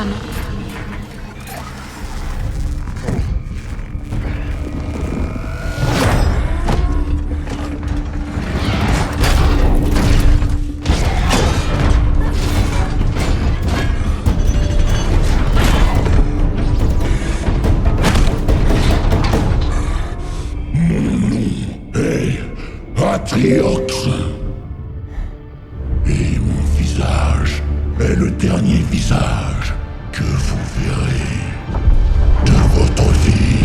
crâne. Atriox. Et mon visage est le dernier visage que vous verrez de votre vie.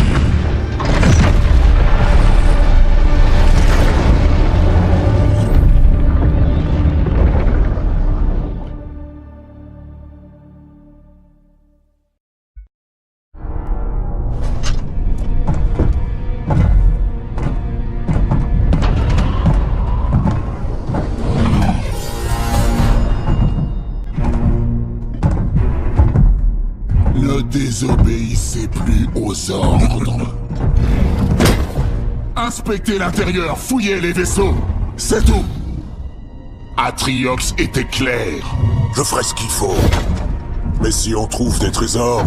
Ne désobéissez plus aux ordres. Inspectez l'intérieur, fouillez les vaisseaux. C'est tout. Atriox était clair. Je ferai ce qu'il faut. Mais si on trouve des trésors...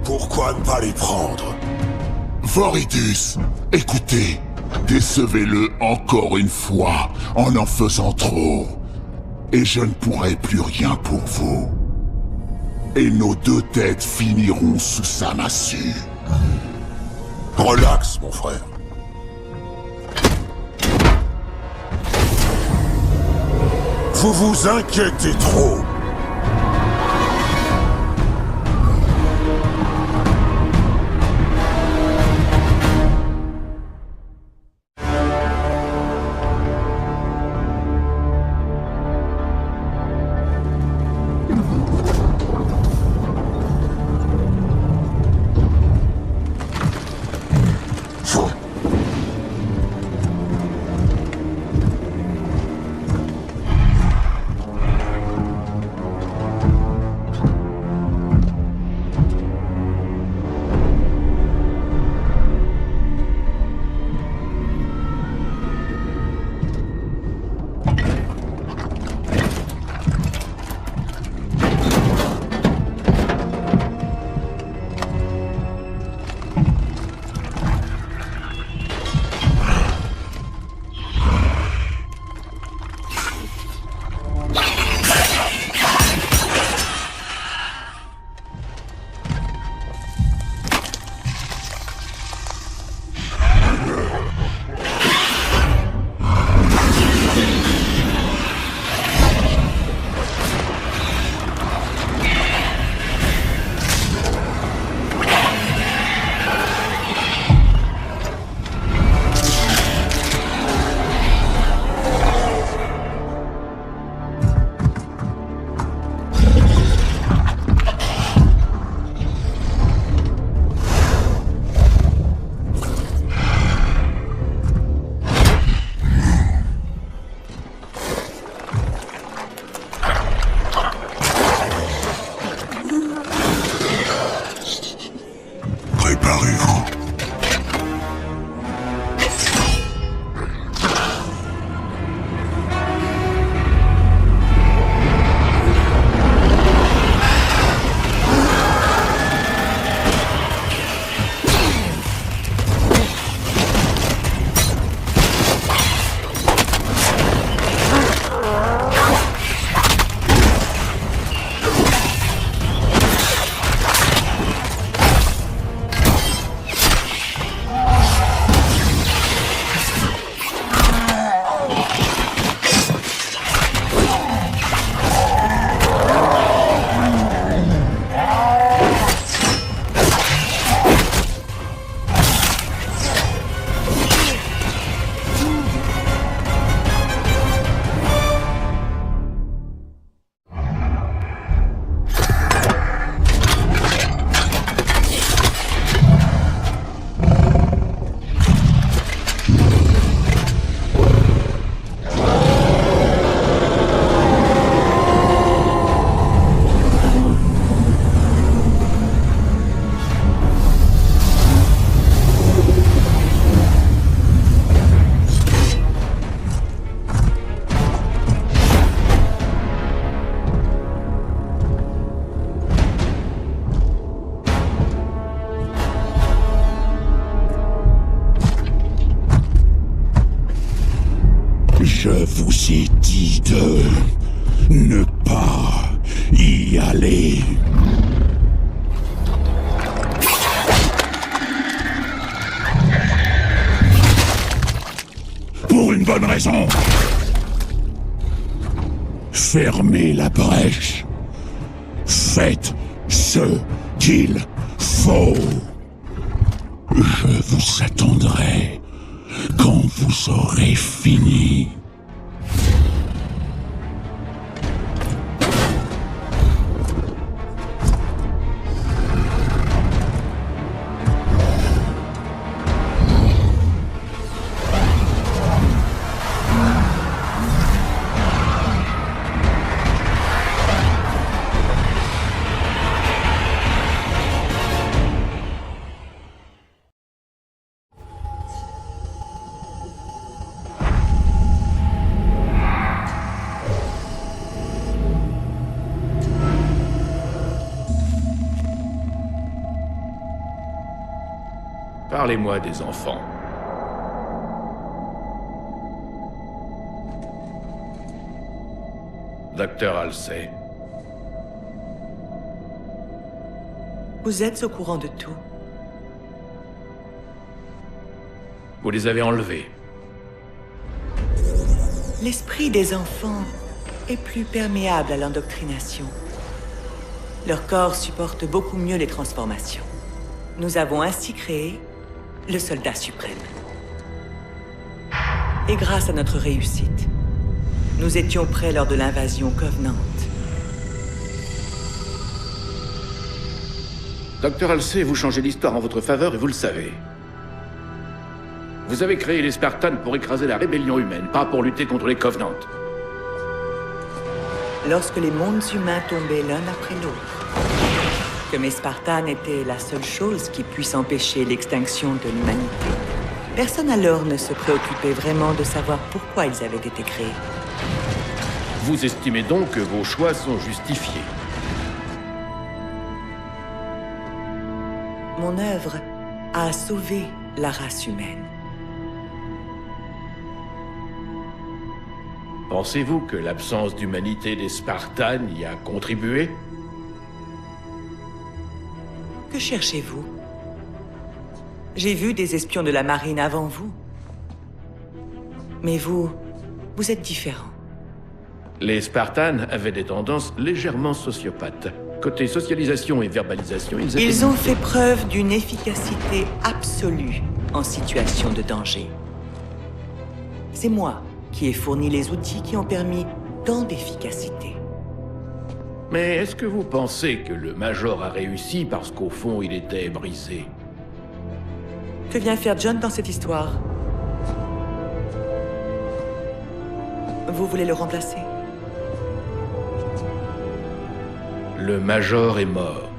pourquoi ne pas les prendre? Voridus, écoutez. Décevez-le encore une fois en faisant trop. Et je ne pourrai plus rien pour vous. Et nos deux têtes finiront sous sa massue. Relax, mon frère. Vous vous inquiétez trop. Je vous ai dit de ne pas y aller. Pour une bonne raison. Fermez la brèche. Faites ce qu'il faut. Je vous attendrai quand vous aurez fini. Parlez-moi des enfants. Docteur Halsey. Vous êtes au courant de tout. Vous les avez enlevés. L'esprit des enfants est plus perméable à l'endoctrination. Leur corps supporte beaucoup mieux les transformations. Nous avons ainsi créé le soldat suprême. Et grâce à notre réussite, nous étions prêts lors de l'invasion Covenant. Docteur Halsey, vous changez l'histoire en votre faveur et vous le savez. Vous avez créé les Spartans pour écraser la rébellion humaine, pas pour lutter contre les Covenants. Lorsque les mondes humains tombaient l'un après l'autre, que mes Spartans étaient la seule chose qui puisse empêcher l'extinction de l'humanité. Personne alors ne se préoccupait vraiment de savoir pourquoi ils avaient été créés. Vous estimez donc que vos choix sont justifiés. Mon œuvre a sauvé la race humaine. Pensez-vous que l'absence d'humanité des Spartans y a contribué? Que cherchez-vous? J'ai vu des espions de la marine avant vous. Mais vous êtes différent. Les Spartans avaient des tendances légèrement sociopathes. Côté socialisation et verbalisation, Ils ont fait preuve d'une efficacité absolue en situation de danger. C'est moi qui ai fourni les outils qui ont permis tant d'efficacité. Mais est-ce que vous pensez que le Major a réussi parce qu'au fond, il était brisé? Que vient faire John dans cette histoire? Vous voulez le remplacer? Le Major est mort.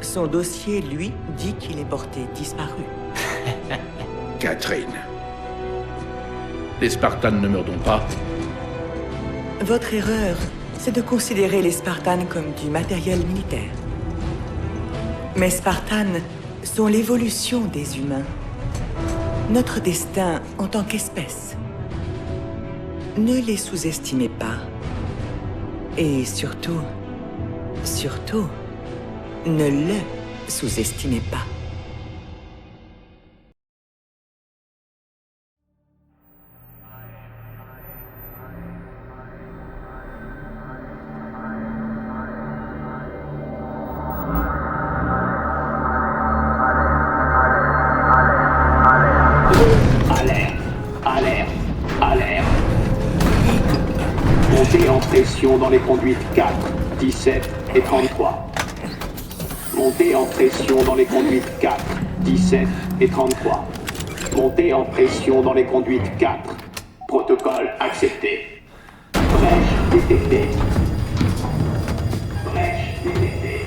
Son dossier, lui, dit qu'il est porté disparu. Catherine. Les Spartans ne meurent donc pas? Votre erreur, c'est de considérer les Spartans comme du matériel militaire. Mais Spartans sont l'évolution des humains. Notre destin en tant qu'espèce. Ne les sous-estimez pas. Et surtout, ne le sous-estimez pas. Montée en pression dans les conduites 4, 17 et 33. Montée en pression dans les conduites 4, 17 et 33. Montée en pression dans les conduites 4. Protocole accepté. Brèche détectée. Brèche détectée.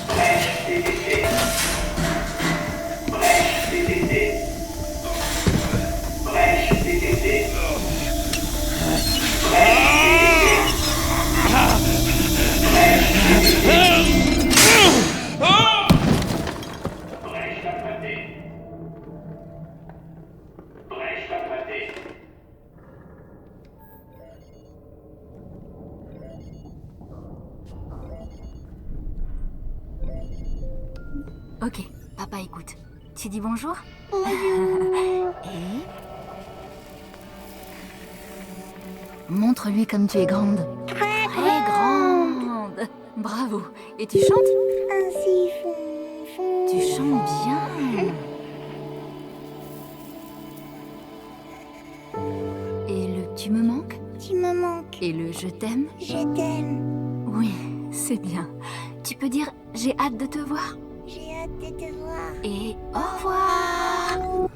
Brèche détectée. Brèche détectée. Brèche détectée. Brèche attrapée. Ok, papa écoute. Tu dis bonjour? Et... montre-lui comme tu es grande. Très grande. Bravo. Et tu chantes? Ainsi Tu chantes bien. Et le tu me manques? Tu me manques. Et le je t'aime? Je t'aime. Oui, c'est bien. Tu peux dire j'ai hâte de te voir? J'ai hâte de te voir. Et au revoir.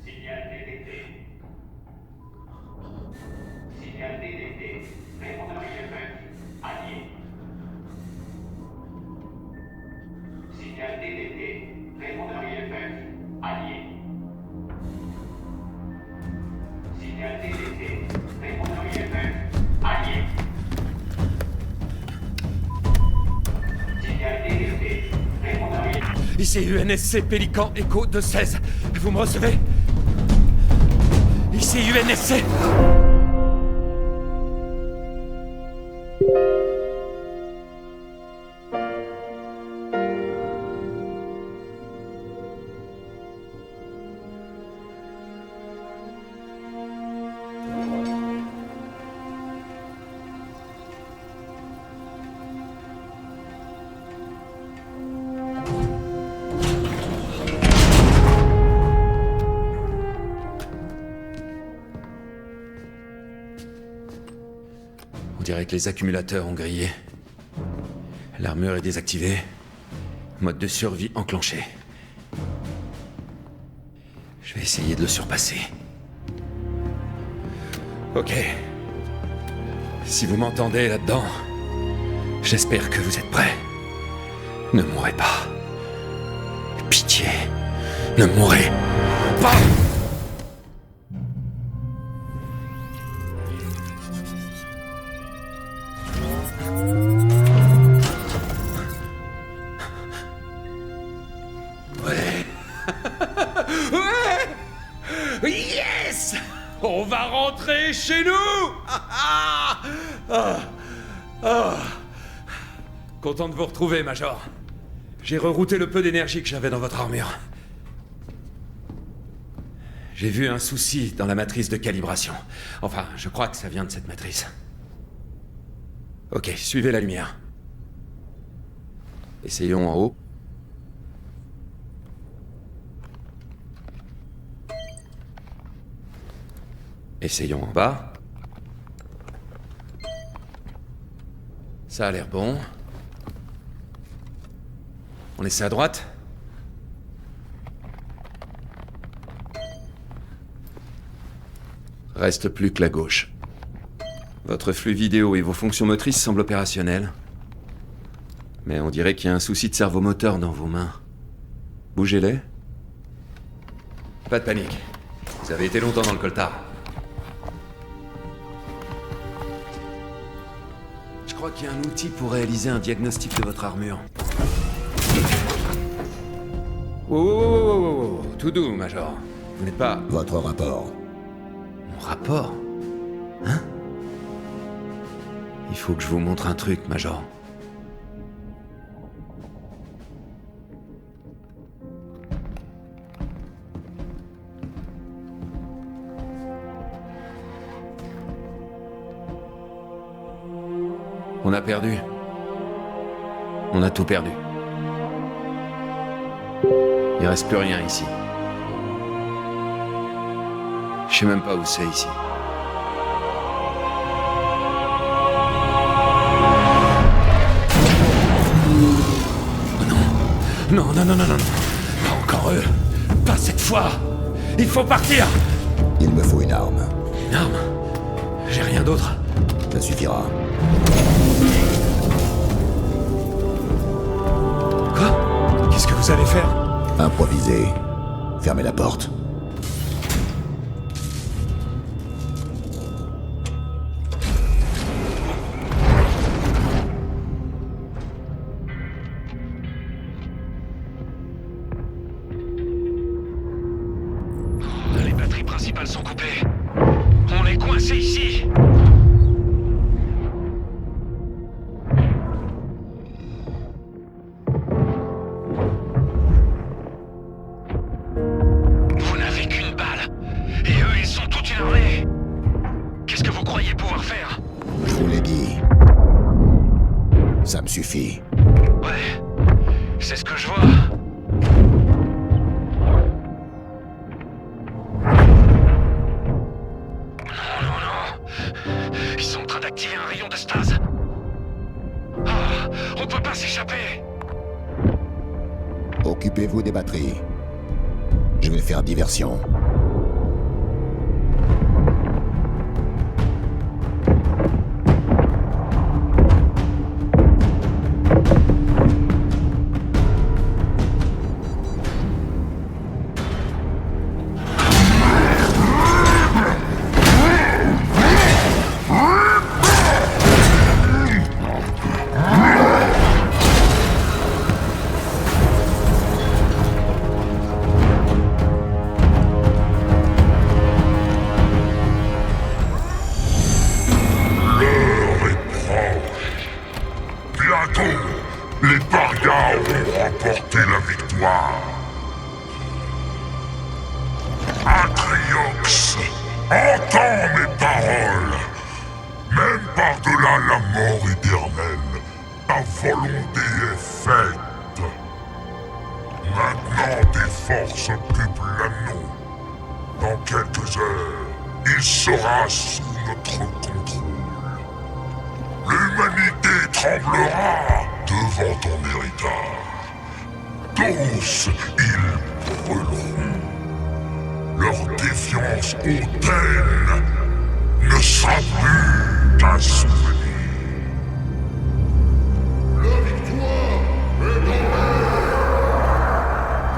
Signal détecté. Signal détecté. Répondeur IFF. Allié. Signal détecté. Répondeur IFF. Allié. Signal détecté. Répondeur IFF. Allié. Signal détecté. Répondeur IFF. Ici UNSC Pélican Echo 216. Vous me recevez? Ici UNSC. On dirait que les accumulateurs ont grillé. L'armure est désactivée. Mode de survie enclenché. Je vais essayer de le surpasser. Ok. Si vous m'entendez là-dedans, j'espère que vous êtes prêts. Ne mourrez pas. Pitié, ne mourrez pas. Yes! On va rentrer chez nous! Content de vous retrouver, Major. J'ai rerouté le peu d'énergie que j'avais dans votre armure. J'ai vu un souci dans la matrice de calibration. Enfin, je crois que ça vient de cette matrice. Ok, suivez la lumière. Essayons en haut. Essayons en bas. Ça a l'air bon. On essaie à droite. Reste plus que la gauche. Votre flux vidéo et vos fonctions motrices semblent opérationnelles. Mais on dirait qu'il y a un souci de servomoteur dans vos mains. Bougez-les. Pas de panique. Vous avez été longtemps dans le coltard. Je crois qu'il y a un outil pour réaliser un diagnostic de votre armure. Wow, tout doux, Major. Vous n'êtes pas... Votre rapport. Mon rapport? Hein? Il faut que je vous montre un truc, Major. On a perdu. On a tout perdu. Il reste plus rien ici. Je sais même pas où c'est ici. Oh non. Non, non, non, non, non. Pas encore eux. Pas cette fois. Il faut partir. Il me faut une arme. Une arme? J'ai rien d'autre. Ça suffira. Quoi? Qu'est-ce que vous allez faire? Improviser. Fermez la porte. photographie. Ouais, c'est ce que je vois. Ils sont en train d'activer un rayon de stase. Ah, on peut pas s'échapper. Occupez-vous des batteries. Je vais faire diversion. Les parias auront remporté la victoire. Atriox, entends mes paroles. Même par-delà la mort éternelle, ta volonté est faite. Maintenant tes forces occupent l'anneau. Dans quelques heures, il sera sous notre contrôle. L'humanité tremblera devant ton héritage. Tous, ils brûleront. Leur défiance hautaine ne sera plus qu'un souvenir. La victoire est dans l'air.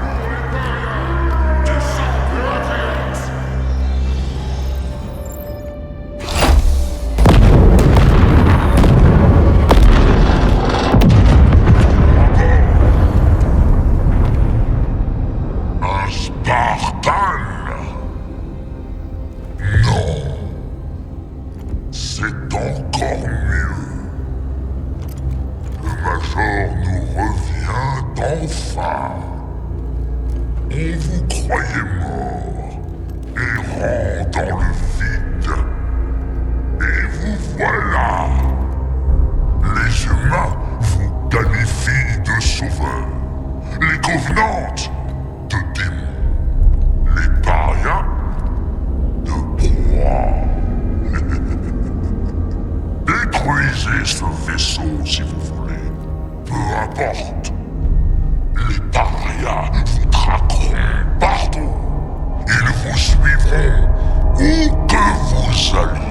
Pour les parias, descends de Atriox. Spartan! Non. C'est encore mieux. Le Major nous revient enfin. On vous croyait mort, errant dans le vide. Et vous voilà. Les humains vous qualifient de sauveurs. Les Covenantes de démons. Les parias de proies. Détruisez ce vaisseau si vous voulez. Peu importe. Les parias vous traqueront partout. Ils vous suivront où que vous alliez.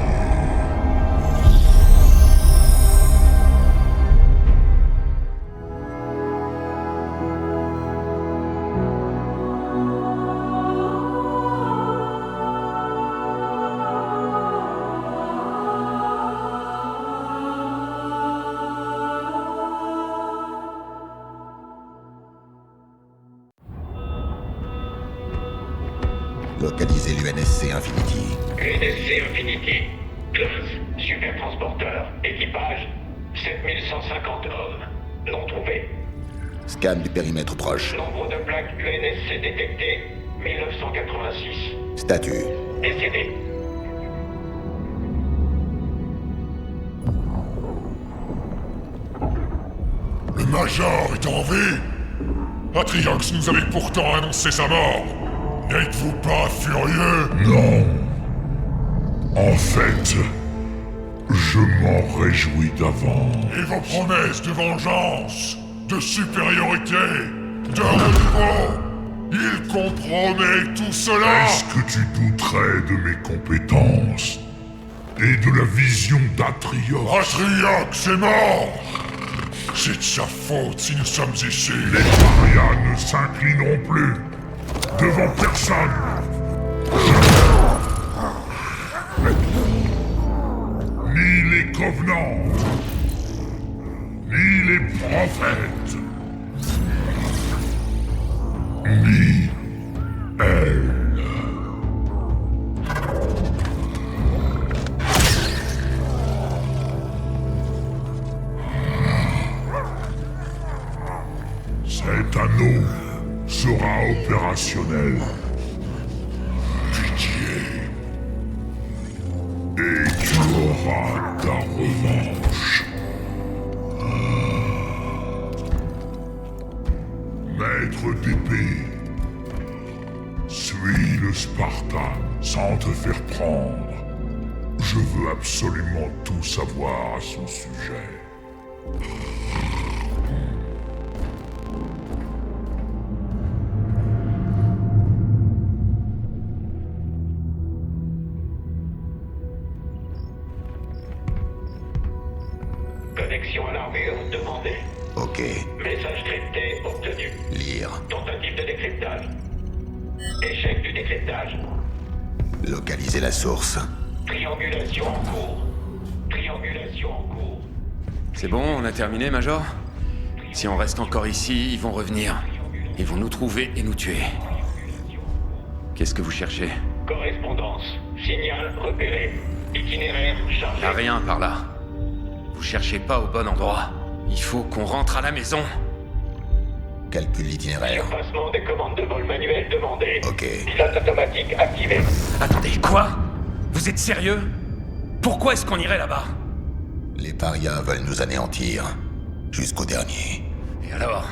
Localisez l'UNSC Infinity. UNSC Infinity. Classe, supertransporteur. Équipage, 7150 hommes. Non trouvé. Scan du périmètre proche. Nombre de plaques UNSC détectées, 1986. Statut. Décédé. Le Major est en vie? Atriox nous avait pourtant annoncé sa mort. N'êtes-vous pas furieux? Non. En fait, je m'en réjouis d'avance. Et vos promesses de vengeance, de supériorité, de renouveau, il compromet tout cela. Est-ce que tu douterais de mes compétences et de la vision d'Atriox? Atriox est mort. C'est de sa faute si nous sommes ici. Les parias ne s'inclineront plus devant personne. Ni les Covenants, ni les prophètes, ni elle. Cet anneau sera opérationnel. Pitié. Et tu auras ta revanche. maître d'épée. Suis le Spartan sans te faire prendre. Je veux absolument tout savoir à son sujet. Connexion à l'armure demandée. Ok. Message crypté obtenu. Lire. Tentative de décryptage. Échec du décryptage. Localiser la source. Triangulation en cours. Triangulation en cours. C'est bon, on a terminé, Major? Si on reste encore ici, ils vont revenir. Ils vont nous trouver et nous tuer. Qu'est-ce que vous cherchez? Correspondance. Signal repéré. Itinéraire chargé. Y'a rien par là. Vous cherchez pas au bon endroit. Il faut qu'on rentre à la maison. Calcule l'itinéraire. Surpassement des commandes de vol manuelles demandées. Ok. Pilote automatique activé. Attendez, quoi? Vous êtes sérieux? Pourquoi est-ce qu'on irait là-bas? Les parias veulent nous anéantir. Jusqu'au dernier. Et alors?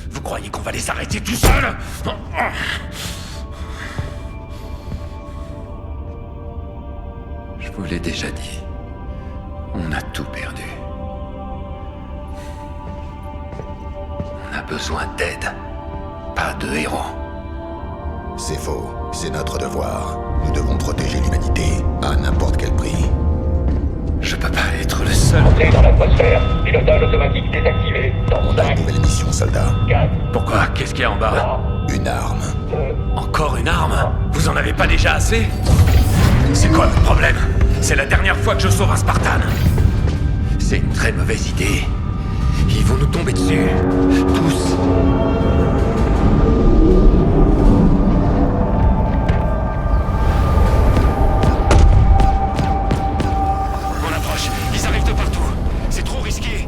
Vous croyez qu'on va les arrêter tout seuls? Je vous l'ai déjà dit. On a tout perdu. On a besoin d'aide, pas de héros. C'est faux. C'est notre devoir. Nous devons protéger l'humanité à n'importe quel prix. Je peux pas être le seul. Entrée dans l'atmosphère. Pilotage automatique désactivé. Dans On a 5, une nouvelle mission, soldat. 4, Pourquoi? Qu'est-ce qu'il y a en bas? 3, Une arme. 2... Encore une arme? Vous en avez pas déjà assez? C'est quoi votre problème? C'est la dernière fois que je sauve un Spartan. C'est une très mauvaise idée. Ils vont nous tomber dessus. Tous. On approche. Ils arrivent de partout. C'est trop risqué.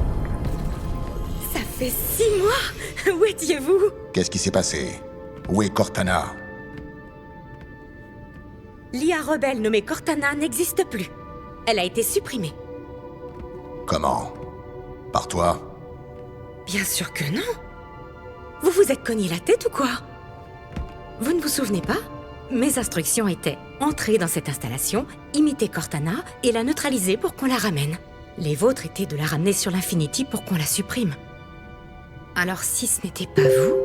Ça fait 6 mois. Où étiez-vous? Qu'est-ce qui s'est passé? Où est Cortana? L'IA rebelle nommée Cortana n'existe plus. Elle a été supprimée. Comment? Par toi? Bien sûr que non. Vous vous êtes cogné la tête ou quoi? Vous ne vous souvenez pas? Mes instructions étaient entrer dans cette installation, imiter Cortana et la neutraliser pour qu'on la ramène. Les vôtres étaient de la ramener sur l'Infinity pour qu'on la supprime. Alors si ce n'était pas vous...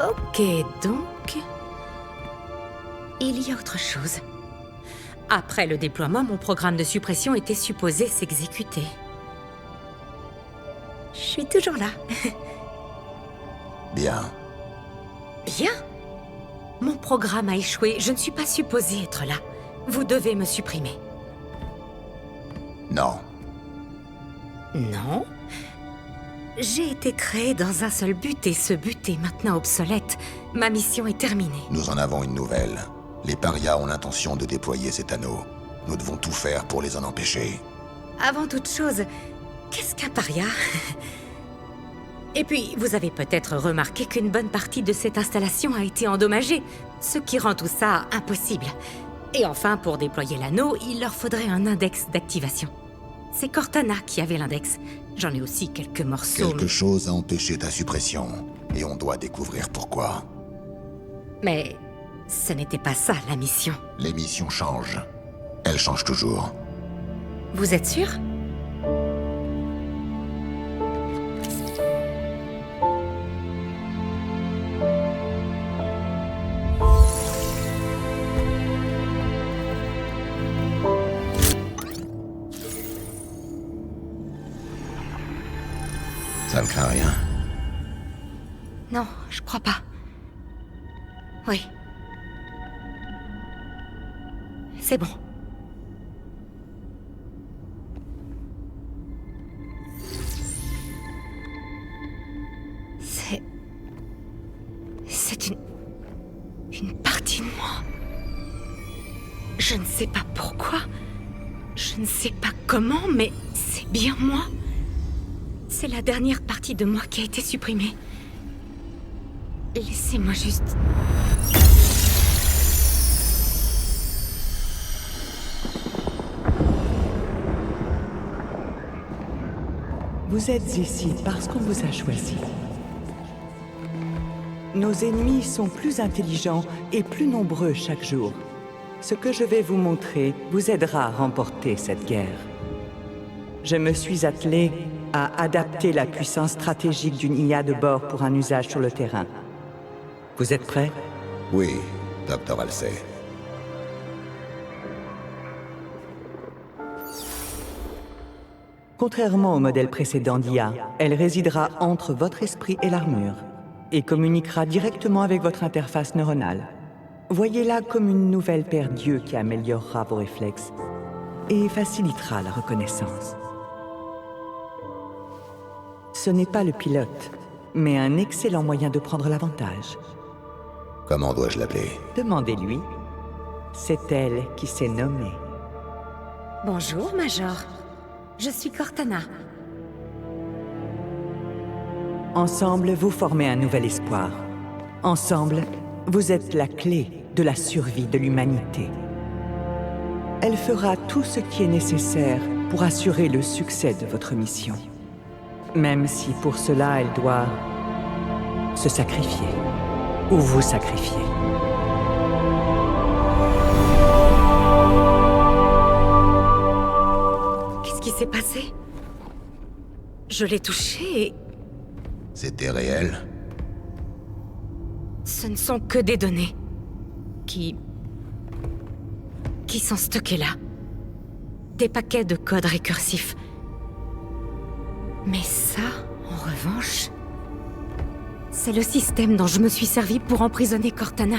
Ok, donc... Il y a autre chose. Après le déploiement, mon programme de suppression était supposé s'exécuter. Je suis toujours là. Bien. Bien. Mon programme a échoué. Je ne suis pas supposée être là. Vous devez me supprimer. Non. Non. J'ai été créée dans un seul but et ce but est maintenant obsolète. Ma mission est terminée. Nous en avons une nouvelle. Les parias ont l'intention de déployer cet anneau. Nous devons tout faire pour les en empêcher. Avant toute chose, qu'est-ce qu'un paria? Et puis, vous avez peut-être remarqué qu'une bonne partie de cette installation a été endommagée, ce qui rend tout ça impossible. Et enfin, pour déployer l'anneau, il leur faudrait un index d'activation. C'est Cortana qui avait l'index. J'en ai aussi quelques morceaux. Quelque chose a empêché ta suppression. Et on doit découvrir pourquoi. Mais ce n'était pas ça, la mission. Les missions changent. Elles changent toujours. Vous êtes sûr? Ça ne craint rien. Non, je crois pas. Oui. C'est bon. C'est une partie de moi. Je ne sais pas pourquoi. Je ne sais pas comment, mais c'est bien moi. C'est la dernière partie de moi qui a été supprimée. Laissez-moi juste... Vous êtes ici parce qu'on vous a choisi. nos ennemis sont plus intelligents et plus nombreux chaque jour. Ce que je vais vous montrer vous aidera à remporter cette guerre. Je me suis attelé à adapter la puissance stratégique d'une IA de bord pour un usage sur le terrain. Vous êtes prêts? Oui, Dr. Halsey. Contrairement au modèle précédent d'IA, elle résidera entre votre esprit et l'armure et communiquera directement avec votre interface neuronale. Voyez-la comme une nouvelle paire d'yeux qui améliorera vos réflexes et facilitera la reconnaissance. Ce n'est pas le pilote, mais un excellent moyen de prendre l'avantage. Comment dois-je l'appeler? Demandez-lui. C'est elle qui s'est nommée. Bonjour, Major. Je suis Cortana. Ensemble, vous formez un nouvel espoir. Ensemble, vous êtes la clé de la survie de l'humanité. Elle fera tout ce qui est nécessaire pour assurer le succès de votre mission. Même si pour cela, elle doit se sacrifier. Ou vous sacrifier. Qu'est-ce qui s'est passé? Je l'ai touché et... C'était réel? Ce ne sont que des données. Qui sont stockées là. Des paquets de codes récursifs. Mais ça, en revanche... C'est le système dont je me suis servi pour emprisonner Cortana.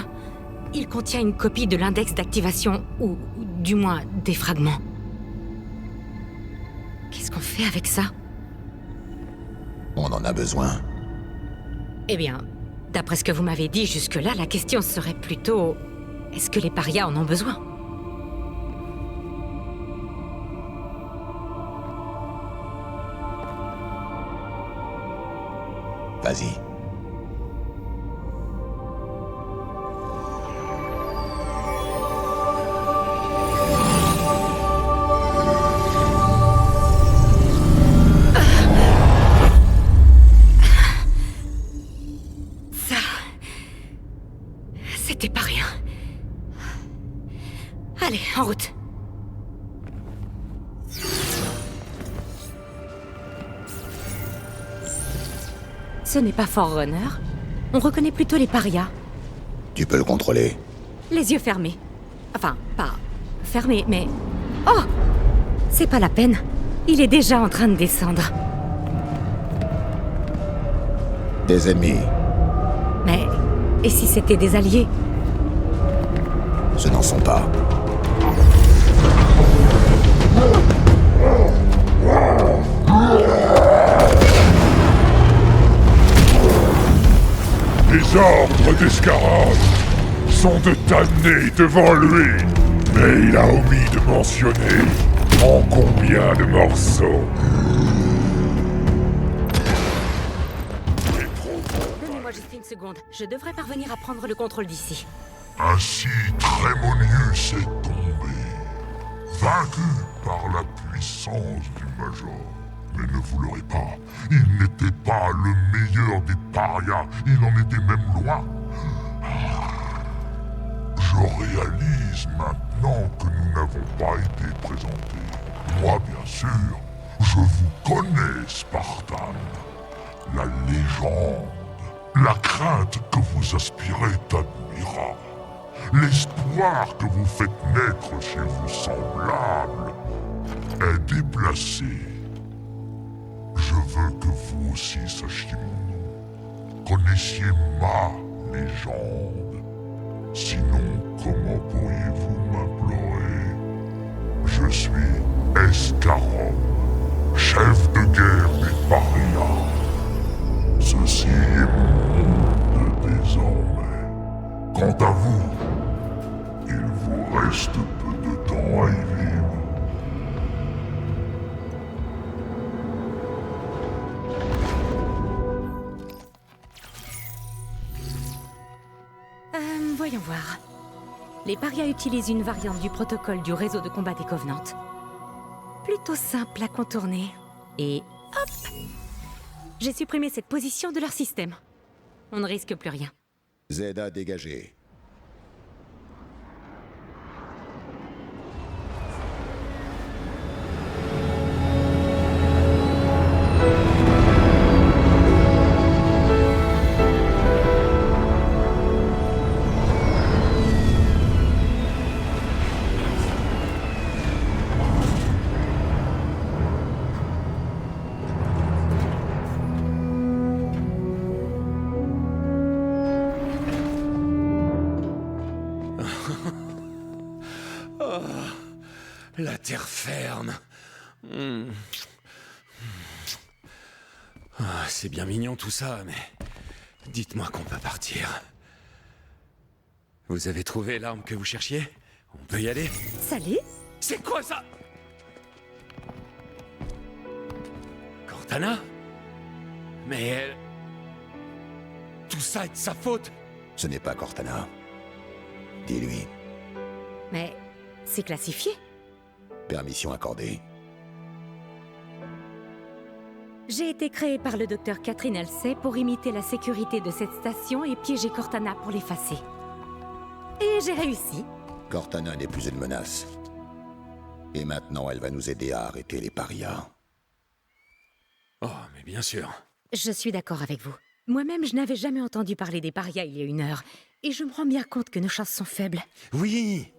Il contient une copie de l'index d'activation, ou du moins des fragments. Qu'est-ce qu'on fait avec ça? On en a besoin. Eh bien, d'après ce que vous m'avez dit jusque-là, la question serait plutôt... Est-ce que les parias en ont besoin? Vas-y. C'était pas rien. Allez, en route. Ce n'est pas Forerunner. On reconnaît plutôt les parias. Tu peux le contrôler? Les yeux fermés. Enfin, pas fermés, mais... Oh! C'est pas la peine. Il est déjà en train de descendre. Des ennemis. Mais... Et si c'était des alliés? Ce n'en sont pas. Les ordres d'Escarade sont de t'amener devant lui. Mais il a omis de mentionner en combien de morceaux. Donnez-moi juste une seconde. Je devrais parvenir à prendre le contrôle d'ici. Ainsi, Trémonius est tombé, vaincu par la puissance du Major. Mais ne vous l'aurez pas, il n'était pas le meilleur des parias, il en était même loin. Je réalise maintenant que nous n'avons pas été présentés. Moi, bien sûr, je vous connais, Spartan. La légende, la crainte que vous aspirez t'admira. L'espoir que vous faites naître chez vos semblables est déplacé. Je veux que vous aussi sachiez mon nom. Connaissiez ma légende. Sinon, comment pourriez-vous m'implorer? Je suis Escarom, chef de guerre des parias. Ceci est mon monde désormais. Quant à vous, il vous reste peu de temps à y vivre. Voyons voir. Les parias utilisent une variante du protocole du réseau de combat des Covenants. Plutôt simple à contourner. Et hop! J'ai supprimé cette position de leur système. On ne risque plus rien. Zeda dégagé. La terre ferme. Ah, c'est bien mignon tout ça, mais... Dites-moi qu'on peut partir. Vous avez trouvé l'arme que vous cherchiez? On peut y aller? Salut. C'est quoi ça? Cortana? Mais elle... Tout ça est de sa faute? Ce n'est pas Cortana. Dis-lui. Mais c'est classifié. Permission accordée. J'ai été créée par le docteur Catherine Halsey pour imiter la sécurité de cette station et piéger Cortana pour l'effacer. Et j'ai réussi. Cortana n'est plus une menace. Et maintenant, elle va nous aider à arrêter les parias. Oh, mais bien sûr. Je suis d'accord avec vous. Moi-même, je n'avais jamais entendu parler des parias il y a 1 heure. Et je me rends bien compte que nos chances sont faibles. Oui!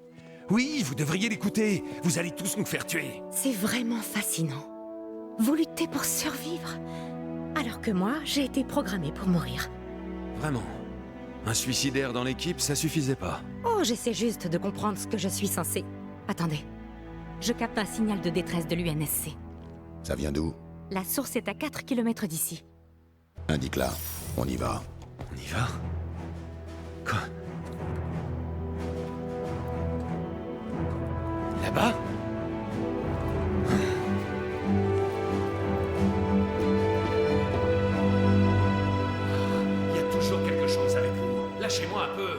Oui, vous devriez l'écouter. Vous allez tous nous faire tuer. C'est vraiment fascinant. Vous luttez pour survivre. Alors que moi, j'ai été programmée pour mourir. Vraiment. Un suicidaire dans l'équipe, ça suffisait pas. Oh, j'essaie juste de comprendre ce que je suis censée. Attendez. Je capte un signal de détresse de l'UNSC. Ça vient d'où? La source est à 4 km d'ici. Indique-la. On y va. On y va? Quoi? Là-bas? Il y a toujours quelque chose avec vous. Lâchez-moi un peu.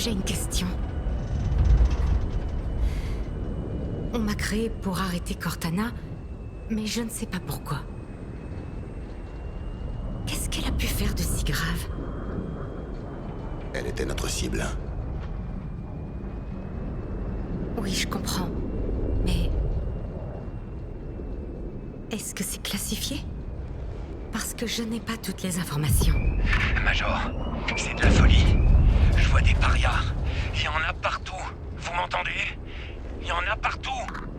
J'ai une question. On m'a créé pour arrêter Cortana, mais je ne sais pas pourquoi. Qu'est-ce qu'elle a pu faire de si grave? Elle était notre cible. Oui, je comprends. Mais... est-ce que c'est classifié? Parce que je n'ai pas toutes les informations. Major, c'est de la folie. Je vois des parias. Il y en a partout. Vous m'entendez? Il y en a partout.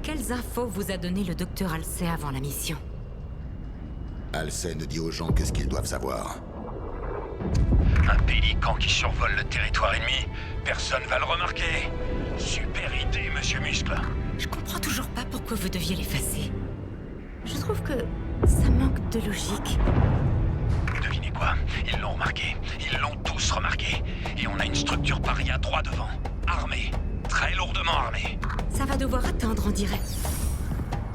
Quelles infos vous a donné le docteur Halsey avant la mission? Halsey ne dit aux gens que ce qu'ils doivent savoir. Un pélican qui survole le territoire ennemi. Personne va le remarquer. Super idée, monsieur Muscle. Je comprends toujours pas pourquoi vous deviez l'effacer. Je trouve que ça manque de logique. Devinez quoi? Ils l'ont remarqué. Ils l'ont tous remarqué. Et on a une structure paria droit devant. Armée. Très lourdement armée. Ça va devoir attendre, on dirait.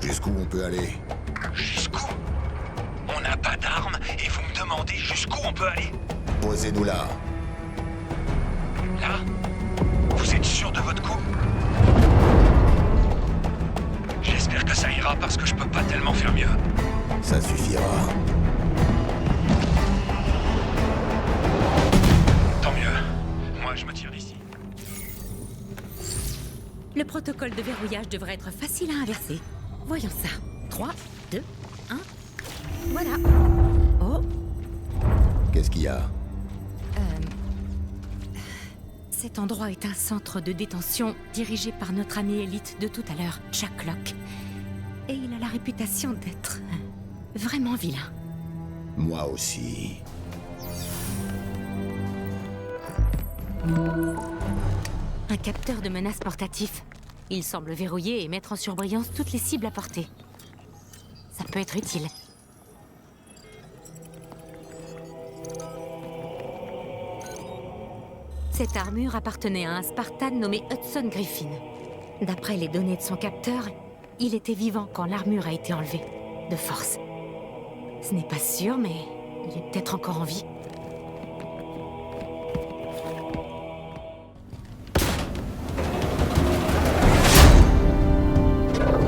Jusqu'où on peut aller? Jusqu'où? On n'a pas d'armes et vous me demandez jusqu'où on peut aller? Posez-nous là. Là? Vous êtes sûr de votre coup? J'espère que ça ira parce que je peux pas tellement faire mieux. Ça suffira. Tant mieux. Moi, je me tire d'ici. Le protocole de verrouillage devrait être facile à inverser. Voyons ça. 3, 2, 1... Voilà. Oh. Qu'est-ce qu'il y a? Cet endroit est un centre de détention dirigé par notre ami élite de tout à l'heure, Jack Locke. Et il a la réputation d'être vraiment vilain. Moi aussi. Un capteur de menace portatif. Il semble verrouiller et mettre en surbrillance toutes les cibles à portée. Ça peut être utile. Cette armure appartenait à un Spartan nommé Hudson Griffin. D'après les données de son capteur, il était vivant quand l'armure a été enlevée, de force. Ce n'est pas sûr, mais il est peut-être encore en vie.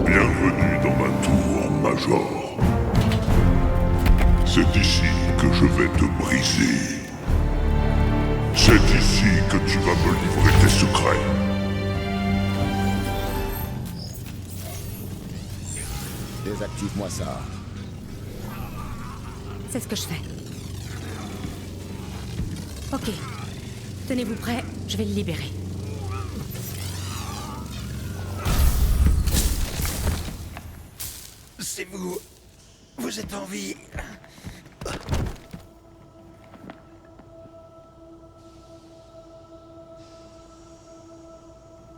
Bienvenue dans ma tour, Major. C'est ici que je vais te briser. C'est ici que tu vas me livrer tes secrets. Désactive-moi ça. C'est ce que je fais. Ok. Tenez-vous prêts, je vais le libérer. C'est vous. Vous êtes en vie.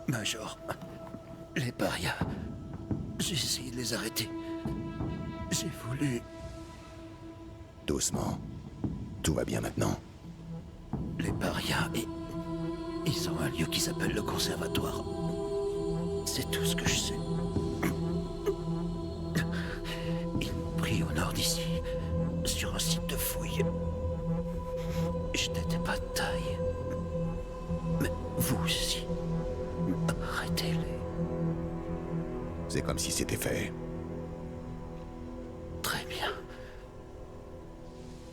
Major, les parias. J'ai essayé de les arrêter. J'ai voulu... Doucement. Tout va bien maintenant. Les parias, ils ont un lieu qui s'appelle le conservatoire. C'est tout ce que je sais. Ils m'ont pris au nord d'ici, sur un site de fouille. Je n'étais pas de taille. Mais vous aussi, arrêtez-les. C'est comme si c'était fait. Très bien.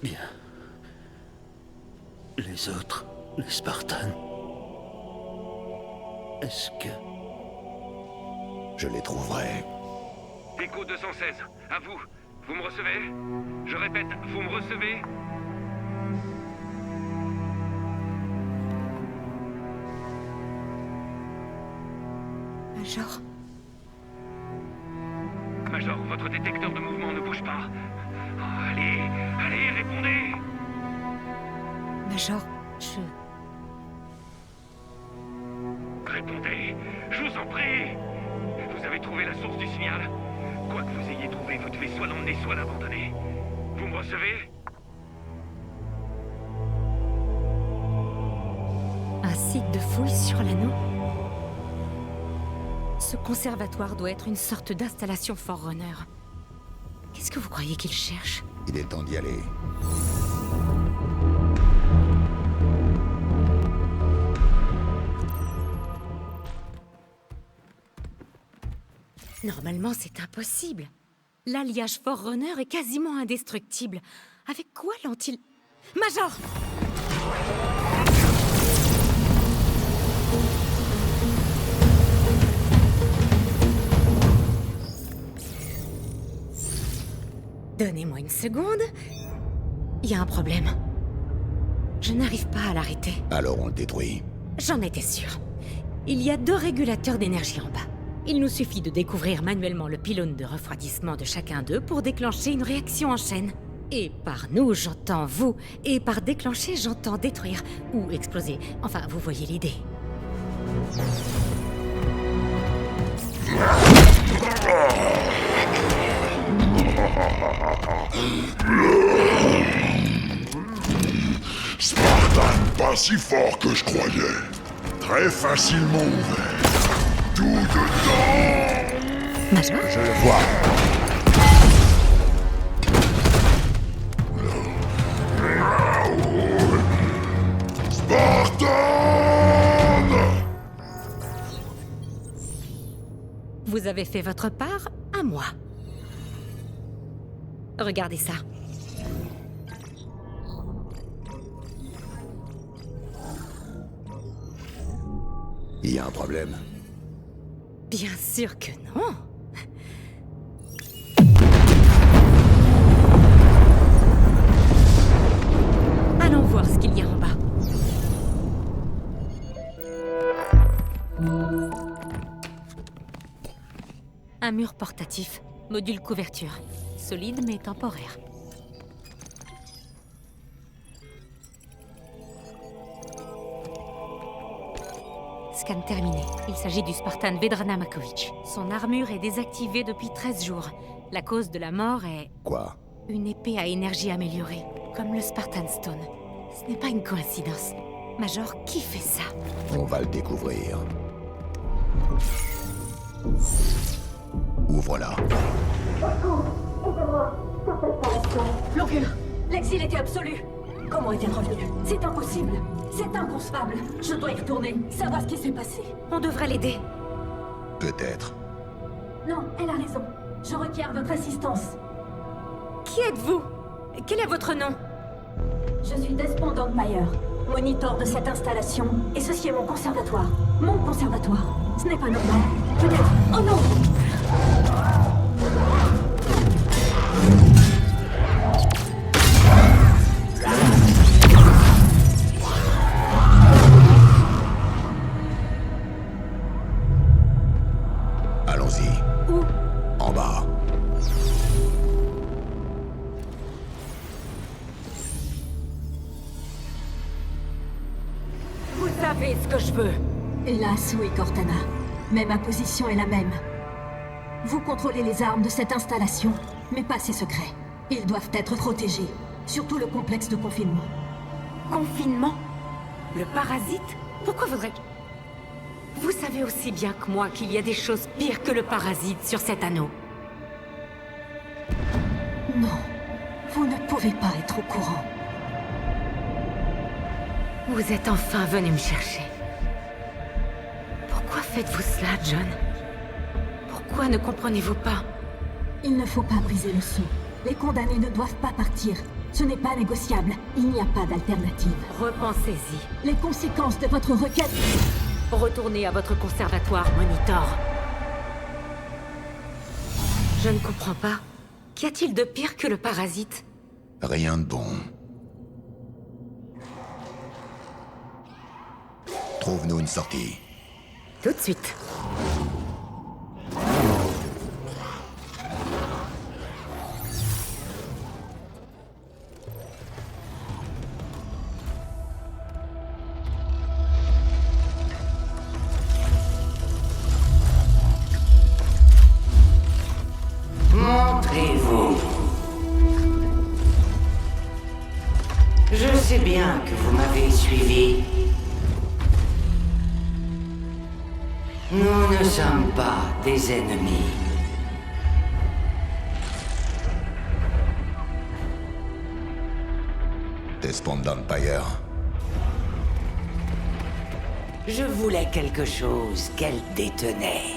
Bien. Les autres, les Spartans. Est-ce que... Je les trouverai. Echo 216, à vous. Vous me recevez? Je répète, vous me recevez? Major. Major, votre détecteur de mouvement ne bouge pas. Oh, allez, répondez! Major, Répondez, je vous en prie! Vous avez trouvé la source du signal? Quoi que vous ayez trouvé, vous devez soit l'emmener, soit l'abandonner. Vous me recevez? Un site de fouille sur l'anneau? Ce conservatoire doit être une sorte d'installation Forerunner. Qu'est-ce que vous croyez qu'il cherche? Il est temps d'y aller. Normalement, c'est impossible. L'alliage Forerunner est quasiment indestructible. Avec quoi l'ont-ils... Major! Donnez-moi une seconde. Il y a un problème. Je n'arrive pas à l'arrêter. Alors on le détruit. J'en étais sûre. Il y a 2 régulateurs d'énergie en bas. Il nous suffit de découvrir manuellement le pylône de refroidissement de chacun d'eux pour déclencher une réaction en chaîne. Et par nous, j'entends vous. Et par déclencher, j'entends détruire. Ou exploser. Enfin, vous voyez l'idée. Spartan, pas si fort que je croyais. Très facilement ouvert. Tout dedans. Major? Je le vois. Spartan! Vous avez fait votre part, à moi. Regardez ça. Il y a un problème. Bien sûr que non. Allons voir ce qu'il y a en bas. Un mur portatif, module couverture. Solide mais temporaire. Scan terminé. Il s'agit du Spartan Vedrana Makovic. Son armure est désactivée depuis 13 jours. La cause de la mort est... Quoi? Une épée à énergie améliorée, comme le Spartan Stone. Ce n'est pas une coïncidence. Major, qui fait ça? On va le découvrir. Ouvre-la. L'augure, l'exil était absolu. Comment est-elle revenue? C'est impossible. C'est inconcevable. Je dois y retourner, savoir ce qui s'est passé. On devrait l'aider. Peut-être. Non, elle a raison. Je requiers votre assistance. Qui êtes-vous? Quel est votre nom? Je suis Despondant Meyer, moniteur de cette installation, et ceci est mon conservatoire. Mon conservatoire. Ce n'est pas normal. Peut-être... Oh non! Allons-y. Où? En bas. Vous savez ce que je veux. Hélas, oui, Cortana. Mais ma position est la même. Vous contrôlez les armes de cette installation, mais pas ses secrets. Ils doivent être protégés, surtout le complexe de confinement. Confinement? Le parasite? Pourquoi voudrais-je... Vous savez aussi bien que moi qu'il y a des choses pires que le parasite sur cet anneau. Non, vous ne pouvez pas être au courant. Vous êtes enfin venu me chercher. Pourquoi faites-vous cela, John? Pourquoi ne comprenez-vous pas? Il ne faut pas briser le son. Les condamnés ne doivent pas partir. Ce n'est pas négociable. Il n'y a pas d'alternative. Repensez-y. Les conséquences de votre requête... Retournez à votre conservatoire, Monitor. Je ne comprends pas. Qu'y a-t-il de pire que le parasite? Rien de bon. Trouve-nous une sortie. Tout de suite. Montrez-vous. Je sais bien que vous m'avez suivi. Nous ne sommes pas des ennemis. Despondant Meyer. Je voulais quelque chose qu'elle détenait.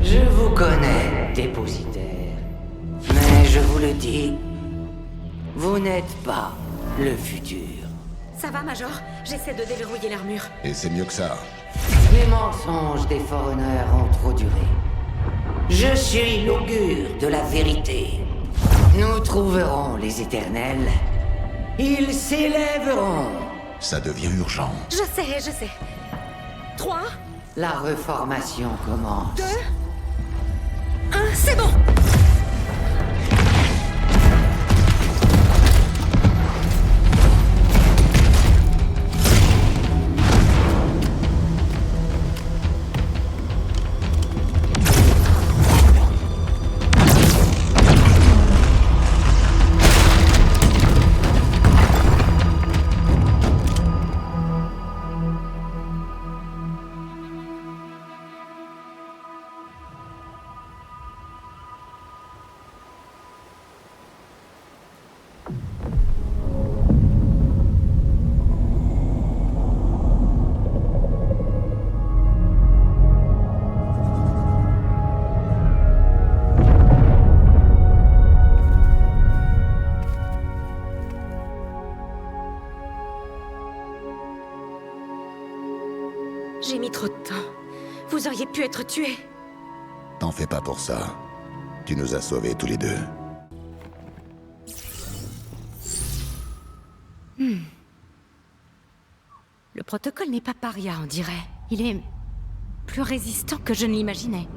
Je vous connais, dépositaire. Mais je vous le dis, vous n'êtes pas le futur. Ça va, Major? J'essaie de déverrouiller l'armure. Et c'est mieux que ça. Les mensonges des Forerunners ont trop duré. Je suis l'augure de la vérité. Nous trouverons les éternels. Ils s'élèveront. Ça devient urgent. Je sais. 3... La reformation commence. 2... 1, c'est bon! J'ai mis trop de temps. Vous auriez pu être tué. T'en fais pas pour ça. Tu nous as sauvés tous les deux. Le protocole n'est pas paria, on dirait. Il est plus résistant que je ne l'imaginais.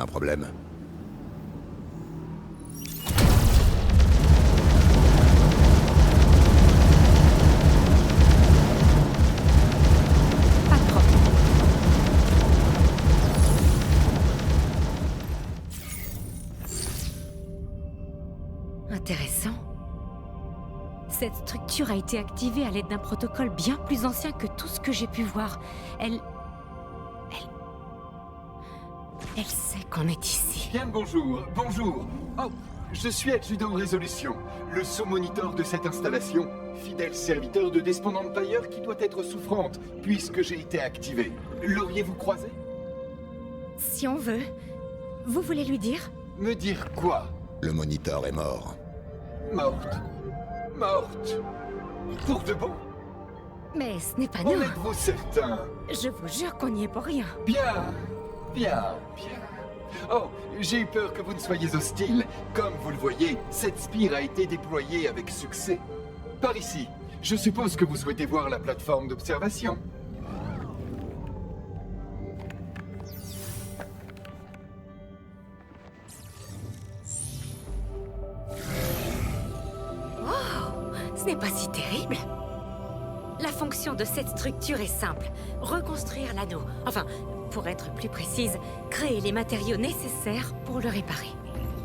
Un problème? Pas de problème. Intéressant. Cette structure a été activée à l'aide d'un protocole bien plus ancien que tout ce que j'ai pu voir. Elle sait qu'on est ici. Bien le bonjour, bonjour. Oh, je suis adjudant Résolution, le sous-moniteur de cette installation, fidèle serviteur de Despond Empire qui doit être souffrante, puisque j'ai été activé. L'auriez-vous croisé? Si on veut. Vous voulez lui dire? Me dire quoi? Le moniteur est mort. Morte. Morte. Pour de bon? Mais ce n'est pas En nous. êtes-vous certain? Je vous jure qu'on n'y est pour rien. Bien. Bien, bien. Oh, j'ai eu peur que vous ne soyez hostile. Comme vous le voyez, cette spire a été déployée avec succès. Par ici, je suppose que vous souhaitez voir la plateforme d'observation. Oh, ce n'est pas si terrible. La fonction de cette structure est simple. Reconstruire l'anneau. Enfin, pour être plus précise, créer les matériaux nécessaires pour le réparer.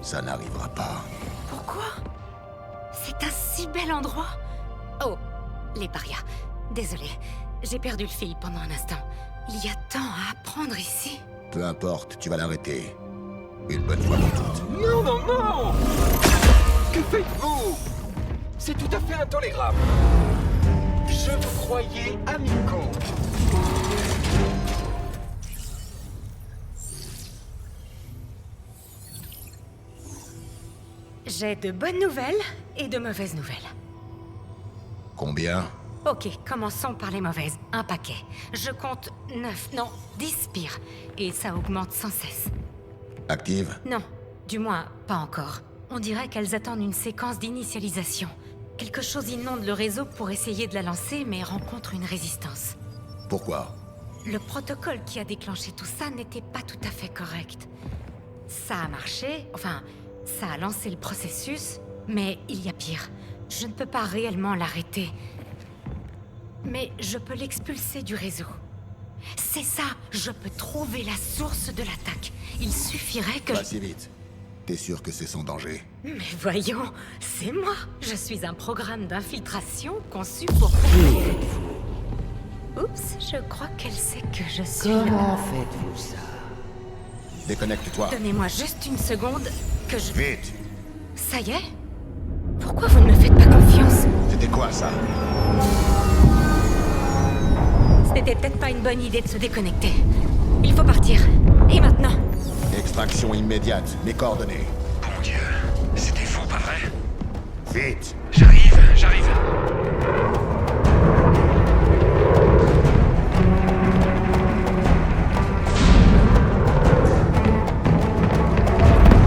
Ça n'arrivera pas. Pourquoi? C'est un si bel endroit. Oh, les parias. Désolé, j'ai perdu le fil pendant un instant. Il y a tant à apprendre ici. Peu importe, tu vas l'arrêter. Une bonne fois pour toutes. Non, non, non! Que faites-vous? C'est tout à fait intolérable. Je vous croyais amicaux. J'ai de bonnes nouvelles et de mauvaises nouvelles. Combien? Ok, commençons par les mauvaises. Un paquet. Je compte 9, non, 10 spires. Et ça augmente sans cesse. Active? Non, du moins, pas encore. On dirait qu'elles attendent une séquence d'initialisation. Quelque chose inonde le réseau pour essayer de la lancer, mais rencontre une résistance. Pourquoi? Le protocole qui a déclenché tout ça n'était pas tout à fait correct. Ça a marché, enfin, ça a lancé le processus, mais il y a pire. Je ne peux pas réellement l'arrêter. Mais je peux l'expulser du réseau. C'est ça, je peux trouver la source de l'attaque. Il suffirait que... Pas si vite. T'es sûr que c'est sans danger? Mais voyons, c'est moi. Je suis un programme d'infiltration conçu pour... Oups, je crois qu'elle sait que je suis... Comment faites-vous ça? Déconnecte-toi. Donnez-moi juste une seconde que je... Vite! Ça y est? Pourquoi vous ne me faites pas confiance? C'était quoi ça? C'était peut-être pas une bonne idée de se déconnecter. Il faut partir. Et maintenant? Extraction immédiate. Mes coordonnées. Bon Dieu, c'était fou, pas vrai? Vite! J'arrive.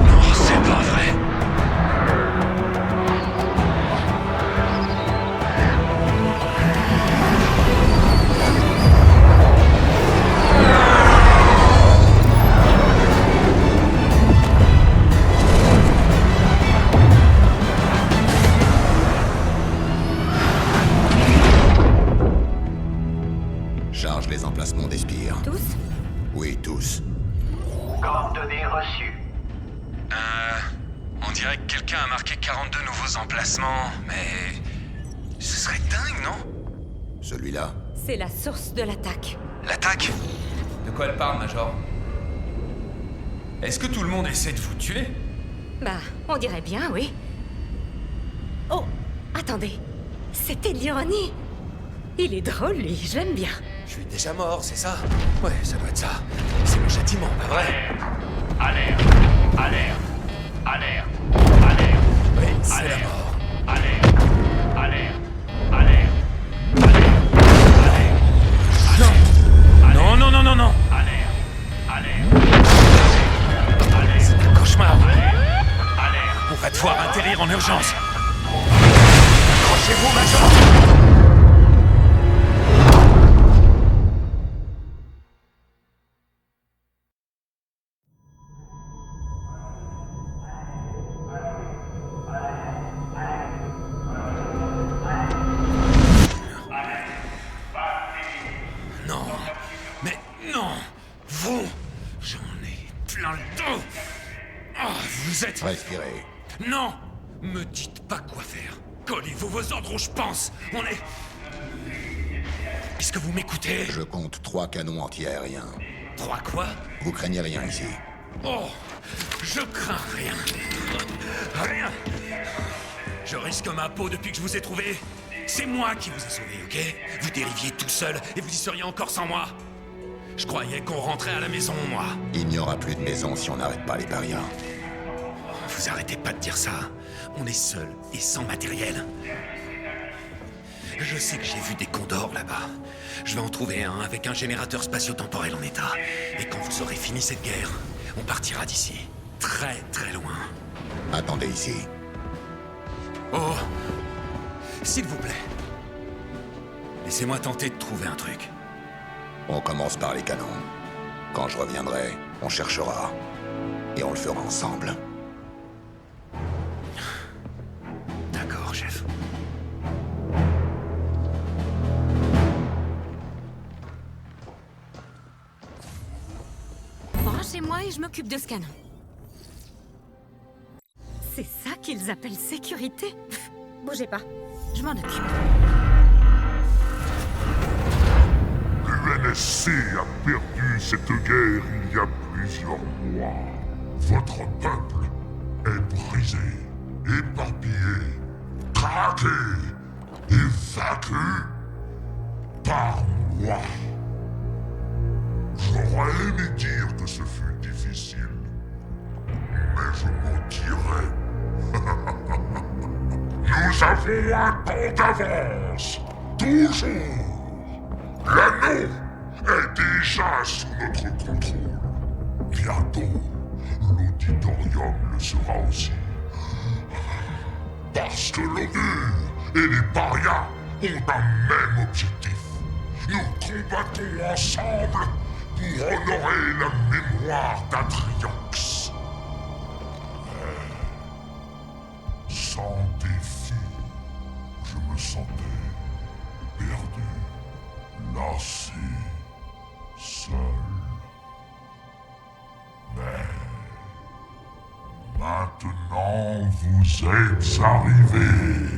Non, c'est pas vrai. Charge les emplacements des spires. Tous? Oui, tous. Coordonnées reçues. On dirait que quelqu'un a marqué 42 nouveaux emplacements, mais... Ce serait dingue, non? Celui-là. C'est la source de l'attaque. L'attaque? De quoi elle parle, Major? Est-ce que tout le monde essaie de vous tuer? Bah, on dirait bien, oui. Oh, attendez. C'était de l'ironie. Il est drôle, lui. Je l'aime bien. Je suis déjà mort, c'est ça? Ouais, ça doit être ça. C'est mon châtiment, pas vrai? Alerte. Oui, c'est la mort. Alerte. Non. C'est un cauchemar. On va devoir atterrir en urgence. Accrochez-vous, Major! Vous êtes... Respirez. Non! Me dites pas quoi faire. Collez-vous vos ordres où je pense. On est... Est-ce que vous m'écoutez? Je compte 3 canons anti-aériens. 3 quoi? Vous craignez rien ici? Oh! Je crains rien. Rien! Je risque ma peau depuis que je vous ai trouvé. C'est moi qui vous ai sauvé, ok? Vous dériviez tout seul et vous y seriez encore sans moi. Je croyais qu'on rentrait à la maison, moi. Il n'y aura plus de maison si on n'arrête pas les parias. Vous arrêtez pas de dire ça. On est seul et sans matériel. Je sais que j'ai vu des condors là-bas. Je vais en trouver un avec un générateur spatio-temporel en état. Et quand vous aurez fini cette guerre, on partira d'ici. Très très loin. Attendez ici. Oh! S'il vous plaît. Laissez-moi tenter de trouver un truc. On commence par les canons. Quand je reviendrai, on cherchera. Et on le fera ensemble. D'accord, chef. Branchez-moi et je m'occupe de ce canon. C'est ça qu'ils appellent sécurité? Pff, bougez pas, je m'en occupe. L'UNSC a perdu cette guerre il y a plusieurs mois. Votre peuple est brisé, éparpillé, traqué et vaincu par moi. J'aurais aimé dire que ce fut difficile, mais je mentirais. Nous avons un temps d'avance, toujours. L'anneau est déjà sous notre contrôle. Bientôt, l'auditorium le sera aussi. Parce que l'ONU et les parias ont un même objectif. Nous combattons ensemble pour honorer la mémoire d'Atriox. Sans défi, je me sentais perdu, lassé, seul. Mais maintenant vous êtes arrivés.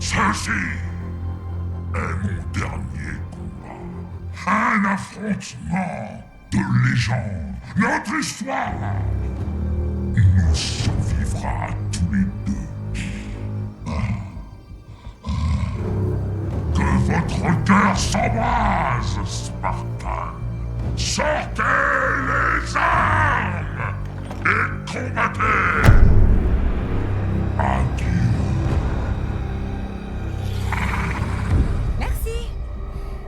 Ceci est mon dernier combat. Un affrontement de légende. Notre histoire nous survivra tous les deux. Que votre cœur s'embrase, Spartan. Sortez les armes et combattez. Adieu. Merci.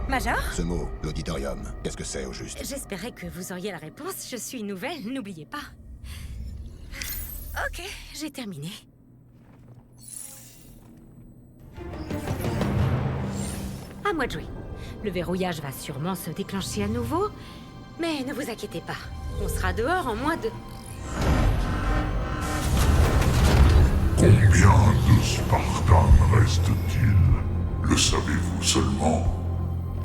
Major? Ce mot, l'auditorium, qu'est-ce que c'est au juste? J'espérais que vous auriez la réponse. Je suis nouvelle, n'oubliez pas. Ok, j'ai terminé. À moi de jouer. Le verrouillage va sûrement se déclencher à nouveau, mais ne vous inquiétez pas. On sera dehors en moins de... Combien de Spartans reste-t-il? Le savez-vous seulement?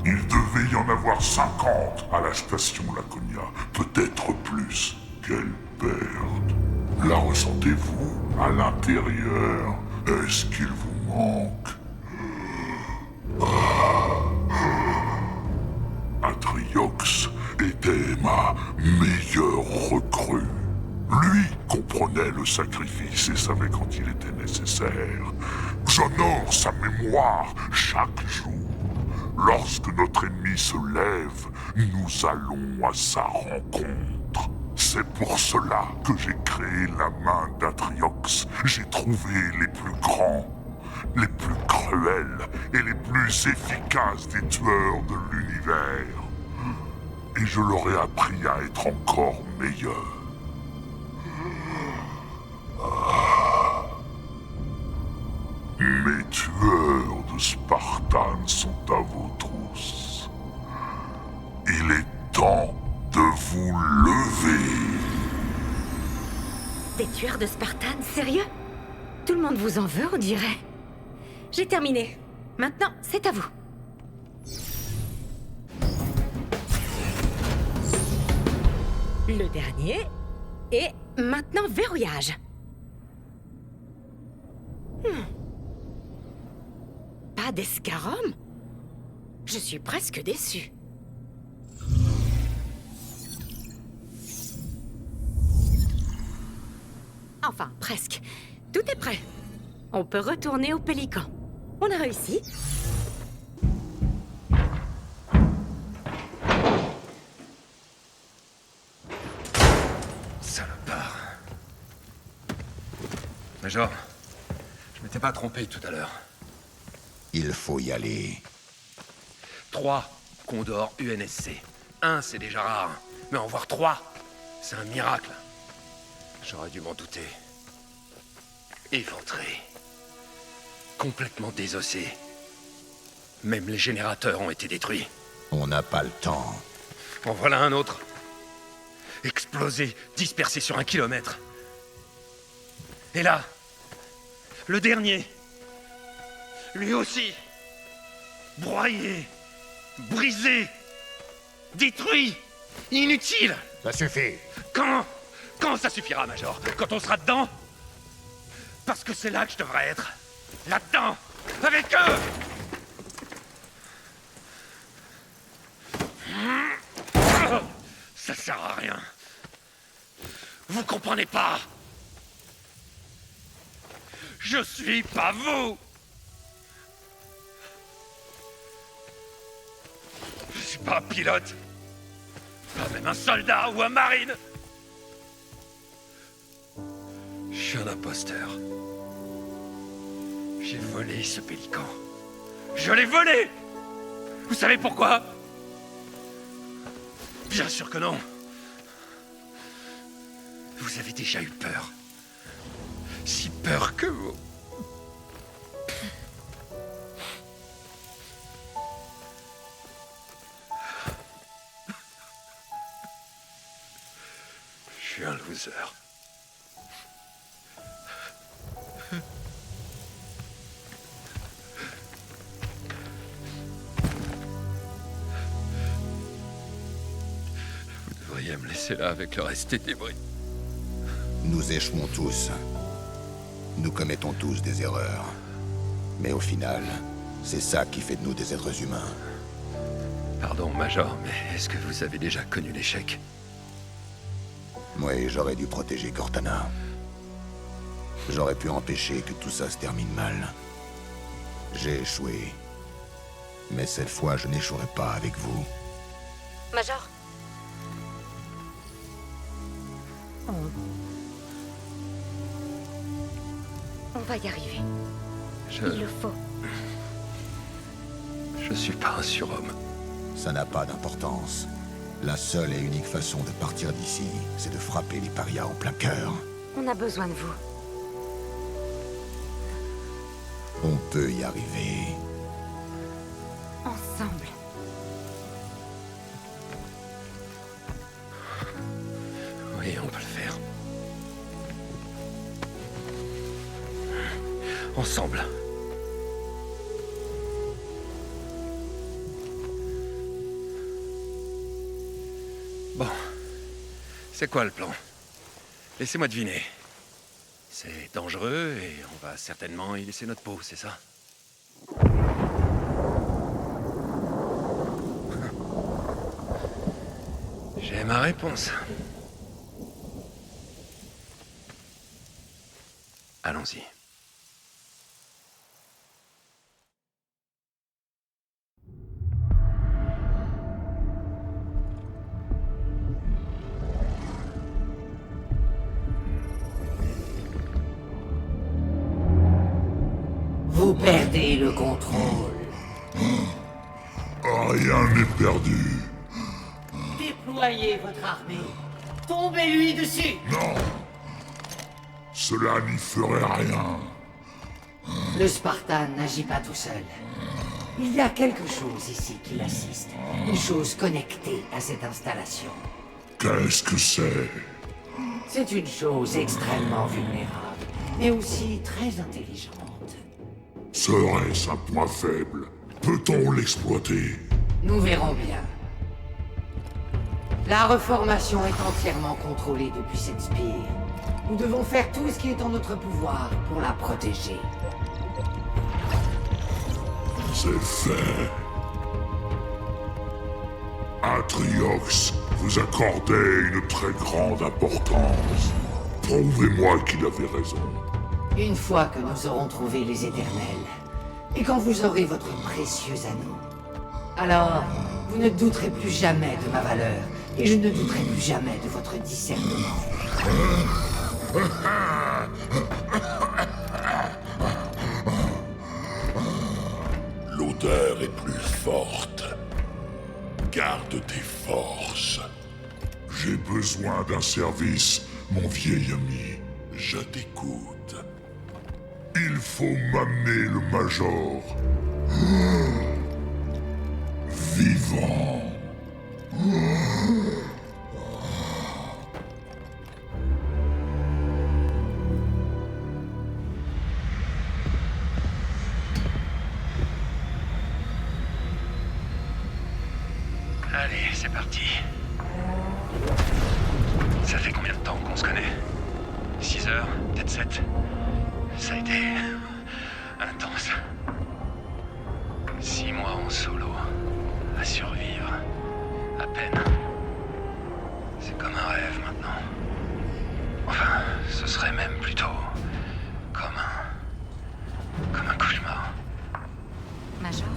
Il devait y en avoir 50 à la station Laconia, peut-être plus. Quelle perte! La ressentez-vous à l'intérieur? Est-ce qu'il vous manque? Atriox était ma meilleure recrue. Lui comprenait le sacrifice et savait quand il était nécessaire. J'honore sa mémoire chaque jour. Lorsque notre ennemi se lève, nous allons à sa rencontre. C'est pour cela que j'ai créé la main d'Atriox. J'ai trouvé les plus grands, les plus cruels et les plus efficaces des tueurs de l'univers. Et je leur ai appris à être encore meilleurs. Mes tueurs de Spartan sont à vos trousses. Il est temps de vous lever. Des tueurs de Spartan, sérieux? Tout le monde vous en veut, on dirait. J'ai terminé. Maintenant, c'est à vous. Le dernier Et maintenant, verrouillage. Pas d'escarum? Je suis presque déçue. Enfin, presque. Tout est prêt. On peut retourner au Pélican. On a réussi. Salopard. Major, je m'étais pas trompé tout à l'heure. Il faut y aller. 3 Condor UNSC. 1, c'est déjà rare. Mais en voir 3, c'est un miracle. J'aurais dû m'en douter. Éventré. Complètement désossé. Même les générateurs ont été détruits. On n'a pas le temps. En voilà un autre. Explosé, dispersé sur 1 kilomètre. Et là, le dernier. Lui aussi. Broyé. Brisé. Détruit. Inutile. Ça suffit. Quand ça suffira, Major? Quand on sera dedans? Parce que c'est là que je devrais être. Là-dedans. Avec eux. Ça sert à rien. Vous comprenez pas? Je suis pas vous. Je suis pas un pilote. Pas même un soldat ou un marine. Je suis un imposteur. J'ai volé ce pélican. Je l'ai volé! Vous savez pourquoi? Bien sûr que non. Vous avez déjà eu peur. Si peur que vous... Je suis un loser. Vous devriez me laisser là avec le reste des débris. Nous échouons tous. Nous commettons tous des erreurs. Mais au final, c'est ça qui fait de nous des êtres humains. Pardon, Major, mais est-ce que vous avez déjà connu l'échec? Oui, j'aurais dû protéger Cortana. J'aurais pu empêcher que tout ça se termine mal. J'ai échoué. Mais cette fois, je n'échouerai pas avec vous. Major. On va y arriver. Il le faut. Je suis pas un surhomme. Ça n'a pas d'importance. La seule et unique façon de partir d'ici, c'est de frapper les parias en plein cœur. On a besoin de vous. On peut y arriver. Ensemble. Oui, on peut le faire. Ensemble. Bon. C'est quoi le plan? Laissez-moi deviner. C'est dangereux et on va certainement y laisser notre peau, c'est ça? J'ai ma réponse. Allons-y. Vous perdez le contrôle. Rien n'est perdu. Déployez votre armée. Tombez-lui dessus. Non. Cela n'y ferait rien. Le Spartan n'agit pas tout seul. Il y a quelque chose ici qui l'assiste. Une chose connectée à cette installation. Qu'est-ce que c'est? C'est une chose extrêmement vulnérable, mais aussi très intelligente. Serait-ce un point faible? Peut-on l'exploiter? Nous verrons bien. La reformation est entièrement contrôlée depuis cette spire. Nous devons faire tout ce qui est en notre pouvoir pour la protéger. C'est fait. Atriox vous accordait une très grande importance. Prouvez-moi qu'il avait raison. Une fois que nous aurons trouvé les éternels, et quand vous aurez votre précieux anneau, alors vous ne douterez plus jamais de ma valeur, et je ne douterai plus jamais de votre discernement. L'odeur est plus forte. Garde tes forces. J'ai besoin d'un service, mon vieil ami. Je t'écoute. Il faut m'amener le Major. Vivant. Allez, c'est parti. Ça fait combien de temps qu'on se connaît? 6 heures, peut-être 7. Ça a été intense. 6 mois en solo, à survivre, à peine. C'est comme un rêve maintenant. Enfin, ce serait même plutôt comme un cauchemar. Major?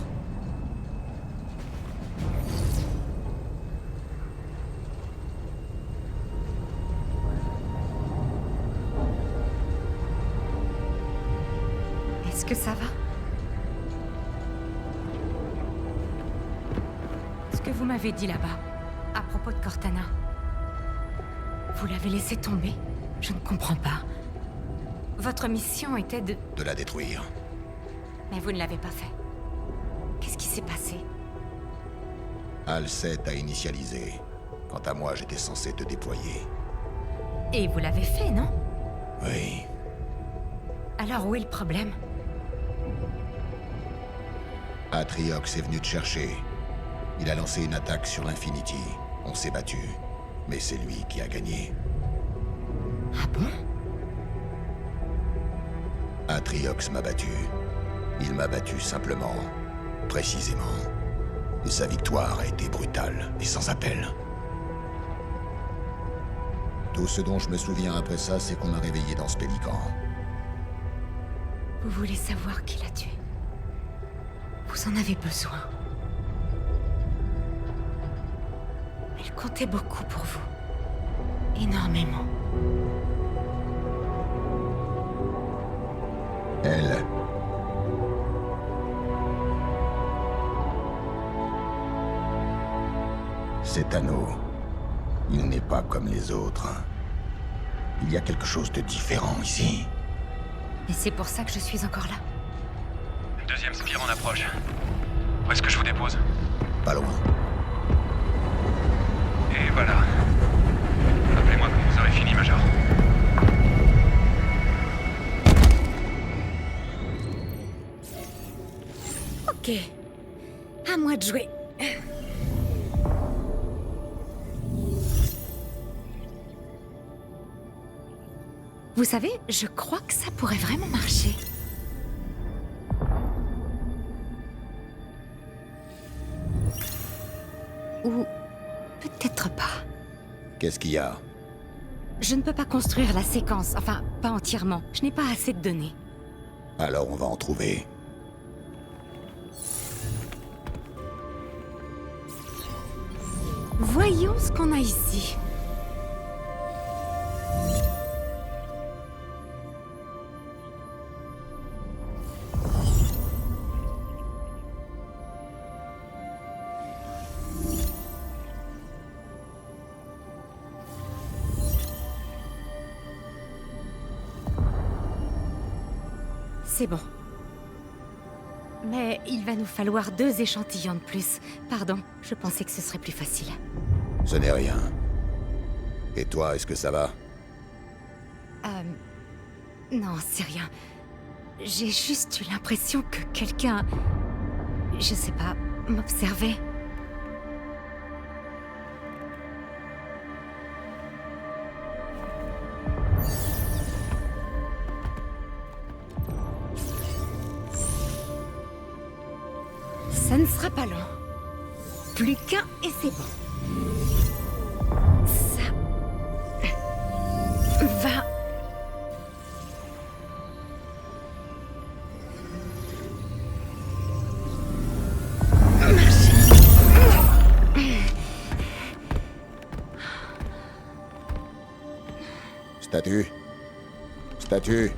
Est-ce que ça va? Ce que vous m'avez dit là-bas, à propos de Cortana, vous l'avez laissé tomber? Je ne comprends pas. Votre mission était de la détruire. Mais vous ne l'avez pas fait. Qu'est-ce qui s'est passé? Al-Set a initialisé. Quant à moi, j'étais censé te déployer. Et vous l'avez fait, non? Oui. Alors où est le problème? Atriox est venu te chercher. Il a lancé une attaque sur l'Infinity. On s'est battu. Mais c'est lui qui a gagné. Ah bon? Atriox m'a battu. Il m'a battu simplement, précisément. Et sa victoire a été brutale et sans appel. Tout ce dont je me souviens après ça, c'est qu'on m'a réveillé dans ce pélican. Vous voulez savoir qui l'a tué? Vous en avez besoin. Elle comptait beaucoup pour vous. Énormément. Elle... Cet anneau, il n'est pas comme les autres. Il y a quelque chose de différent ici. Et c'est pour ça que je suis encore là. Deuxième spire en approche. Où est-ce que je vous dépose? Pas loin. Et voilà. Appelez-moi quand vous aurez fini, Major. Ok. À moi de jouer. Vous savez, je crois que ça pourrait vraiment marcher. Ou peut-être pas. Qu'est-ce qu'il y a? Je ne peux pas construire la séquence, enfin, pas entièrement. Je n'ai pas assez de données. Alors on va en trouver. Voyons ce qu'on a ici. C'est bon. Mais il va nous falloir 2 échantillons de plus. Pardon, je pensais que ce serait plus facile. Ce n'est rien. Et toi, est-ce que ça va? Non, c'est rien. J'ai juste eu l'impression que quelqu'un... Je sais pas, m'observait. Ça ne sera pas long. Plus qu'un et c'est bon. Ça... va... Statue. Statue.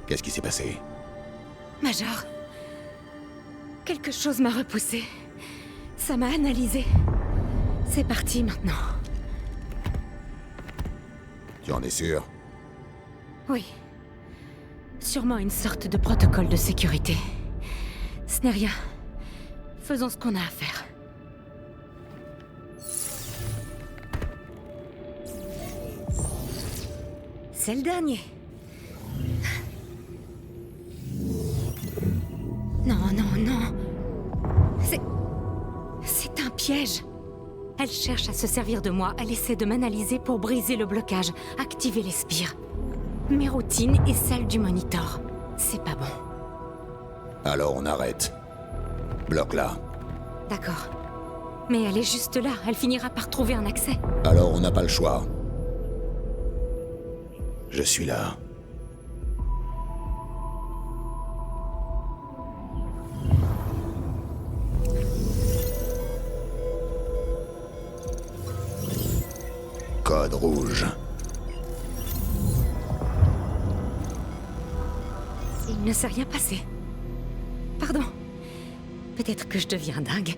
Qu'est-ce qui s'est passé? Major, quelque chose m'a repoussé. Ça m'a analysé. C'est parti maintenant. Tu en es sûr? Oui. Sûrement une sorte de protocole de sécurité. Ce n'est rien. Faisons ce qu'on a à faire. C'est le dernier. Non, non, non. C'est un piège. Elle cherche à se servir de moi. Elle essaie de m'analyser pour briser le blocage, activer les spires. Mes routines et celles du Monitor. C'est pas bon. Alors on arrête. Bloque-la. D'accord. Mais elle est juste là. Elle finira par trouver un accès. Alors on n'a pas le choix. Je suis là. Code rouge. Il ne s'est rien passé. Pardon. Peut-être que je deviens dingue.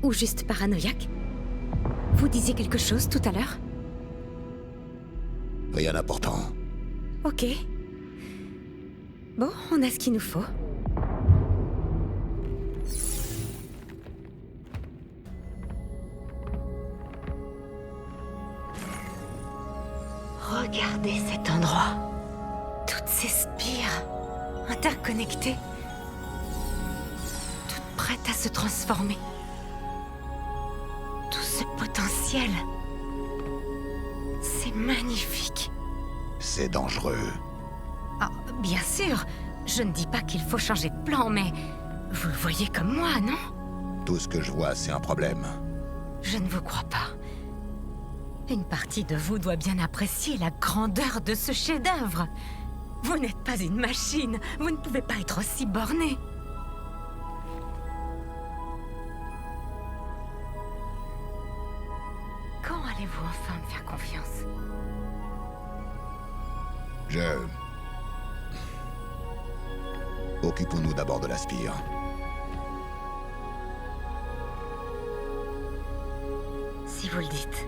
Ou juste paranoïaque. Vous disiez quelque chose tout à l'heure? Rien d'important. Ok. Bon, on a ce qu'il nous faut. Regardez cet endroit. Toutes ces spires, interconnectées. Toutes prêtes à se transformer. Tout ce potentiel. C'est magnifique. C'est dangereux. Ah, bien sûr. Je ne dis pas qu'il faut changer de plan, mais... vous le voyez comme moi, non? Tout ce que je vois, c'est un problème. Je ne vous crois pas. Une partie de vous doit bien apprécier la grandeur de ce chef-d'œuvre. Vous n'êtes pas une machine. Vous ne pouvez pas être aussi borné. Quand allez-vous enfin me faire confiance? Occupons-nous d'abord de la spire. Si vous le dites.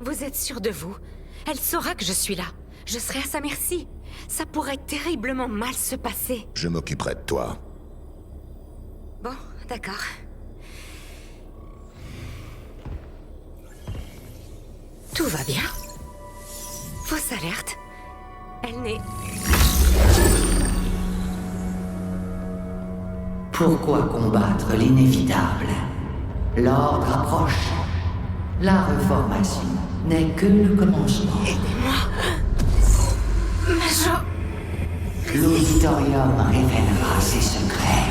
Vous êtes sûr de vous? Elle saura que je suis là. Je serai à sa merci. Ça pourrait terriblement mal se passer. Je m'occuperai de toi. Bon, d'accord. Tout va bien. Fausse alerte. Elle n'est... Pourquoi combattre l'inévitable? L'ordre approche. La reformation n'est que le commencement. Aidez-moi. Major. L'auditorium révélera ses secrets.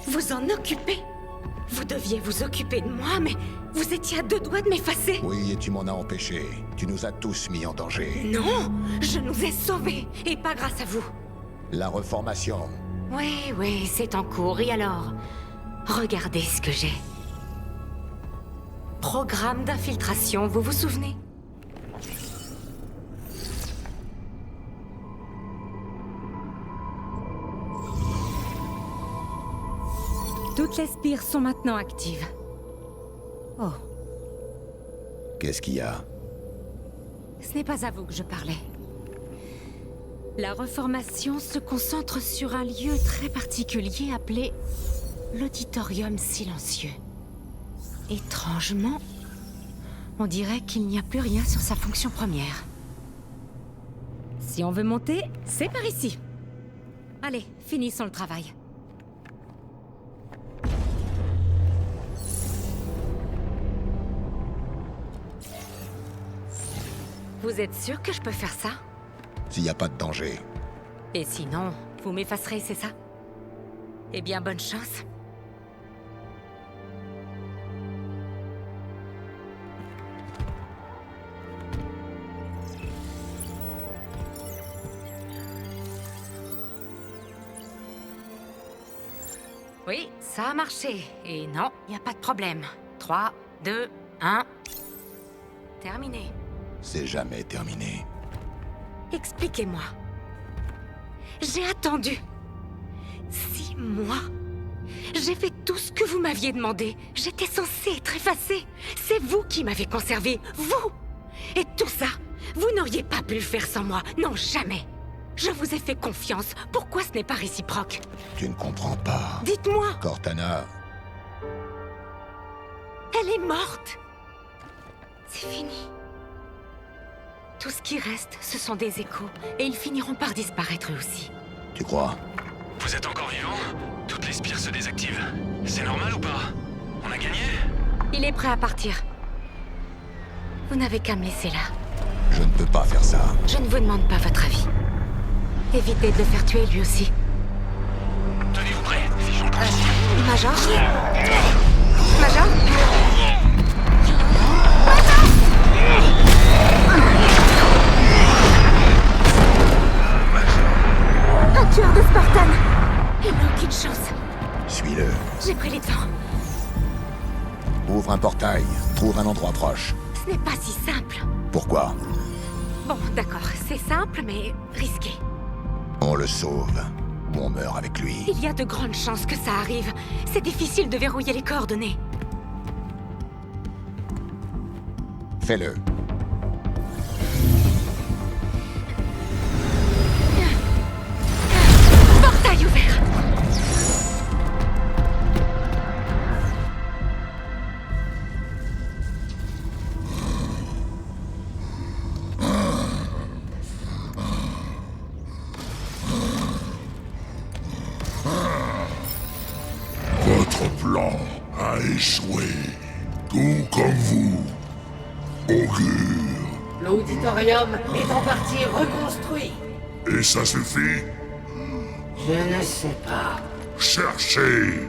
Vous en occupez? Vous deviez vous occuper de moi, mais vous étiez à deux doigts de m'effacer. Oui, et tu m'en as empêché. Tu nous as tous mis en danger. Non, je nous ai sauvés, et pas grâce à vous. La reformation. Oui, c'est en cours, et alors? Regardez ce que j'ai. Programme d'infiltration, vous vous souvenez? Toutes les spires sont maintenant actives. Oh. Qu'est-ce qu'il y a? Ce n'est pas à vous que je parlais. La reformation se concentre sur un lieu très particulier appelé l'auditorium silencieux. Étrangement, on dirait qu'il n'y a plus rien sur sa fonction première. Si on veut monter, c'est par ici. Allez, finissons le travail. Vous êtes sûr que je peux faire ça? S'il n'y a pas de danger. Et sinon, vous m'effacerez, c'est ça? Eh bien, bonne chance. Oui, ça a marché. Et non, il n'y a pas de problème. 3, 2, 1... Terminé. C'est jamais terminé. Expliquez-moi. J'ai attendu 6 mois. J'ai fait tout ce que vous m'aviez demandé. J'étais censée être effacée. C'est vous qui m'avez conservé. Vous! Et tout ça, vous n'auriez pas pu le faire sans moi. Non, jamais. Je vous ai fait confiance. Pourquoi ce n'est pas réciproque? Tu ne comprends pas. Dites-moi. Cortana... Elle est morte. C'est fini. Tout ce qui reste, ce sont des échos. Et ils finiront par disparaître eux aussi. Tu crois? Vous êtes encore vivant? Toutes les spires se désactivent. C'est normal ou pas? On a gagné? Il est prêt à partir. Vous n'avez qu'à me laisser là. Je ne peux pas faire ça. Je ne vous demande pas votre avis. Évitez de le faire tuer lui aussi. Tenez-vous prêts, figeons tout ici. Major? Major? Un tueur de Spartan! Il n'a aucune chance. Suis-le. J'ai pris les devants. Ouvre un portail. Trouve un endroit proche. Ce n'est pas si simple. Pourquoi? Bon, d'accord, c'est simple, mais risqué. On le sauve. Ou on meurt avec lui. Il y a de grandes chances que ça arrive. C'est difficile de verrouiller les coordonnées. Fais-le. Portail ouvert! Votre plan a échoué. Tout comme vous, Augure. L'auditorium est en partie reconstruit. Et ça suffit? Je ne sais pas. Cherchez.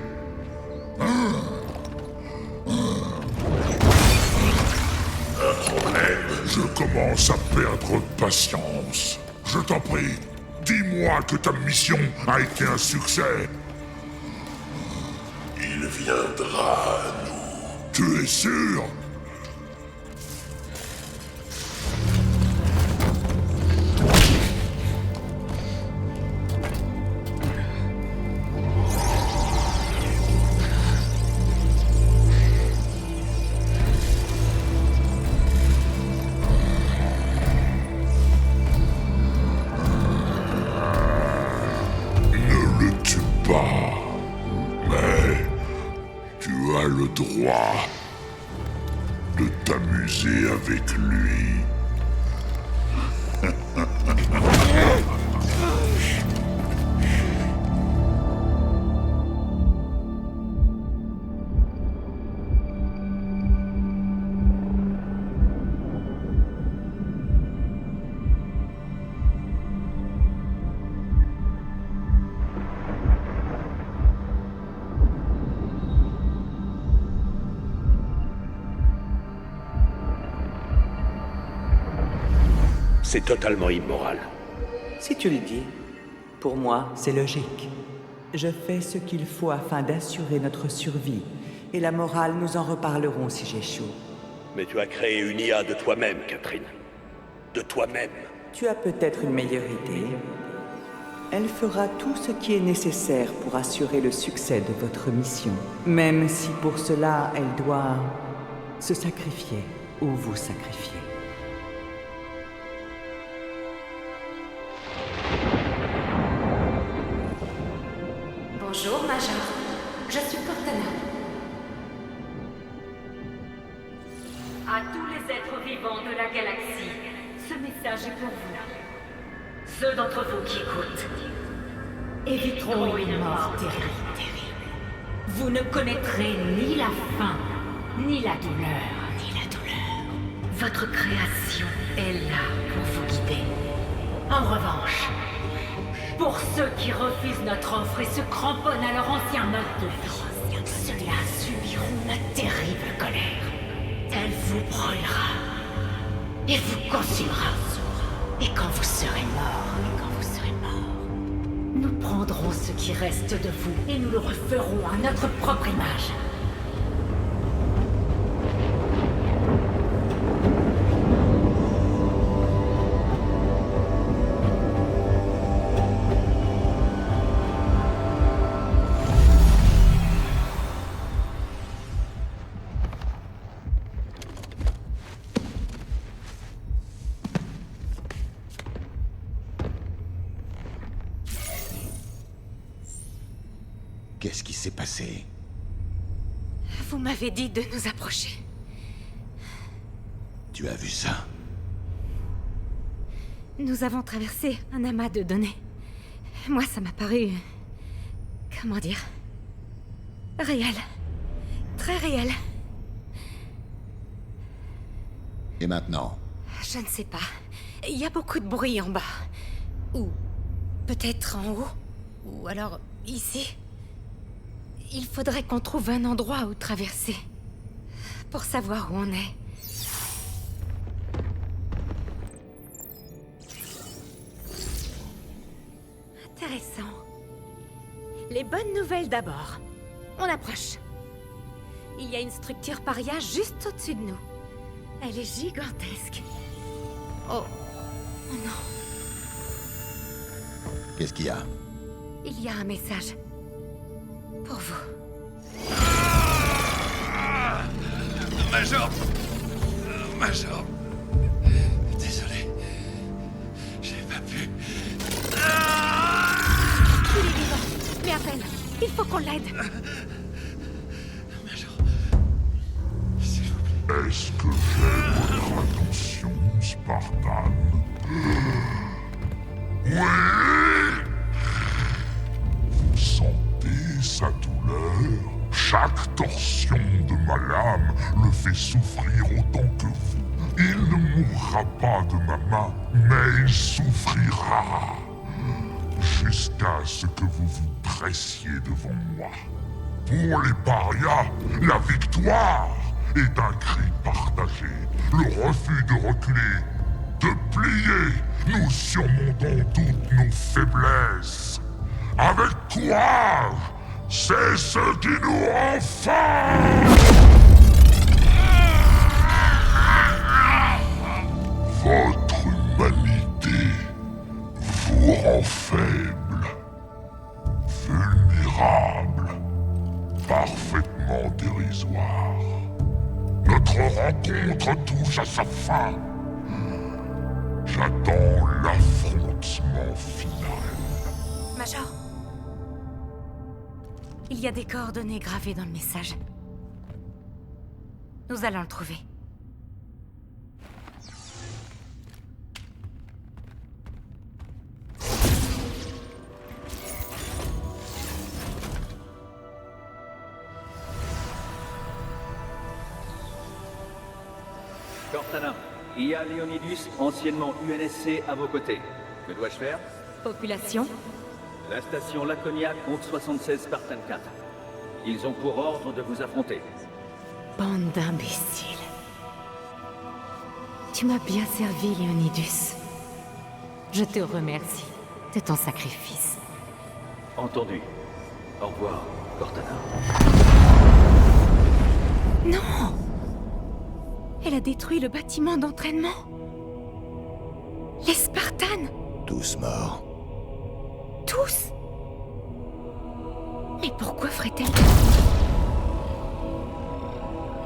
Un problème. Je commence à perdre patience. Je t'en prie, dis-moi que ta mission a été un succès. Il viendra à nous. Tu es sûr? Ne le tue pas. Mais tu as le droit de t'amuser avec lui. C'est totalement immoral. Si tu le dis, pour moi, c'est logique. Je fais ce qu'il faut afin d'assurer notre survie. Et la morale, nous en reparlerons si j'échoue. Mais tu as créé une IA de toi-même, Catherine. De toi-même. Tu as peut-être une meilleure idée. Elle fera tout ce qui est nécessaire pour assurer le succès de votre mission. Même si pour cela, elle doit se sacrifier ou vous sacrifier. Bonjour, Major. Je suis Cortana. À tous les êtres vivants de la galaxie, ce message est pour vous. Ceux d'entre vous qui écoutent éviteront une mort terrible. Vous ne connaîtrez ni la faim, ni la douleur. Votre création est là pour vous guider. En revanche, pour ceux qui refusent notre offre et se cramponnent à leur ancien mode de vie, ceux-là subiront ma terrible colère. Elle vous brûlera et vous consumera. Et quand vous serez mort, nous prendrons ce qui reste de vous et nous le referons à notre propre image. Qu'est-ce qui s'est passé? Vous m'avez dit de nous approcher. Tu as vu ça? Nous avons traversé un amas de données. Moi, ça m'a paru... comment dire... réel. Très réel. Et maintenant? Je ne sais pas. Il y a beaucoup de bruit en bas. Ou peut-être en haut. Ou alors ici. Il faudrait qu'on trouve un endroit où traverser. Pour savoir où on est. Intéressant. Les bonnes nouvelles d'abord. On approche. Il y a une structure paria juste au-dessus de nous. Elle est gigantesque. Oh. Oh non. Qu'est-ce qu'il y a? Il y a un message. Pour vous. Major! Major! Désolé. J'ai pas pu. Il est vivant, mais à peine. Il faut qu'on l'aide. Major. S'il vous plaît. Est-ce que j'ai votre attention, Spartan? Oui! Vous sentez sa douleur? Chaque torsion de ma lame le fait souffrir autant que vous. Il ne mourra pas de ma main, mais il souffrira. Jusqu'à ce que vous vous dressiez devant moi. Pour les parias, la victoire est un cri partagé. Le refus de reculer, de plier, nous surmontons toutes nos faiblesses. Avec courage, c'est ce qui nous rend forts. Votre humanité vous rend faible, vulnérable, parfaitement dérisoire. Notre rencontre touche à sa fin. J'attends l'affrontement final. Major. Il y a des coordonnées gravées dans le message. Nous allons le trouver. Cortana, il y a Leonidus, anciennement UNSC, à vos côtés. Que dois-je faire? Population? La station Laconia compte 76 Spartan 4. Ils ont pour ordre de vous affronter. Bande d'imbéciles. Tu m'as bien servi, Leonidus. Je te remercie de ton sacrifice. Entendu. Au revoir, Cortana. Non! Elle a détruit le bâtiment d'entraînement. Les Spartans! Tous morts. Tous? Mais pourquoi ferait-elle?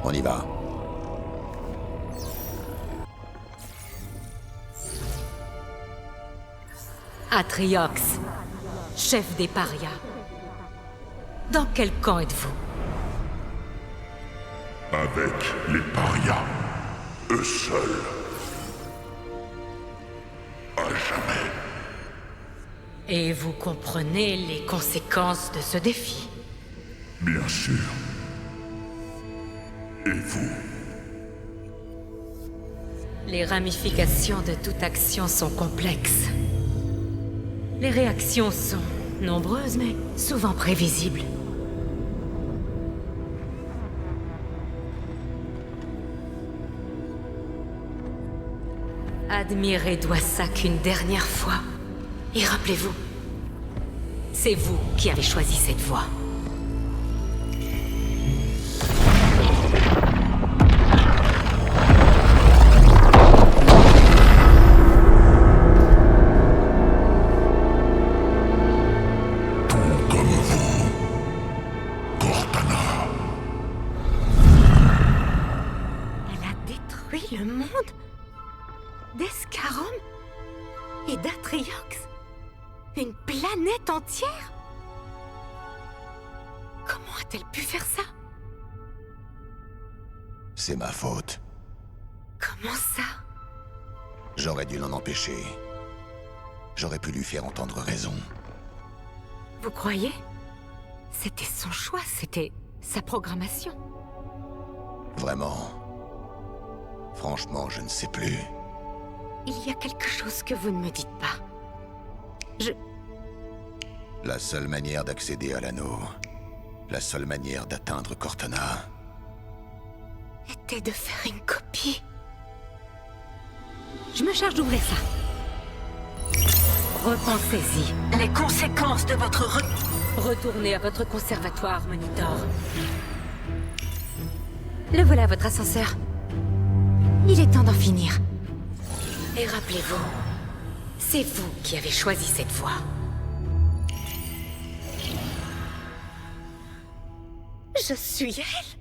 On y va. Atriox, chef des parias. Dans quel camp êtes-vous? Avec les parias, eux seuls. À jamais. Et vous comprenez les conséquences de ce défi. Bien sûr. Et vous? Les ramifications de toute action sont complexes. Les réactions sont nombreuses, mais souvent prévisibles. Admirez Dwassak une dernière fois. Et rappelez-vous, c'est vous qui avez choisi cette voie. Le monde d'Escarum et d'Atriox? Une planète entière? Comment a-t-elle pu faire ça? C'est ma faute. Comment ça? J'aurais dû l'en empêcher. J'aurais pu lui faire entendre raison. Vous croyez? C'était son choix, c'était sa programmation. Vraiment? Franchement, je ne sais plus. Il y a quelque chose que vous ne me dites pas. La seule manière d'accéder à l'anneau, la seule manière d'atteindre Cortana, était de faire une copie. Je me charge d'ouvrir ça. Repensez-y. Les conséquences de votre Retournez à votre conservatoire, Monitor. Le voilà, votre ascenseur. Il est temps d'en finir. Et rappelez-vous, c'est vous qui avez choisi cette voie. Je suis elle?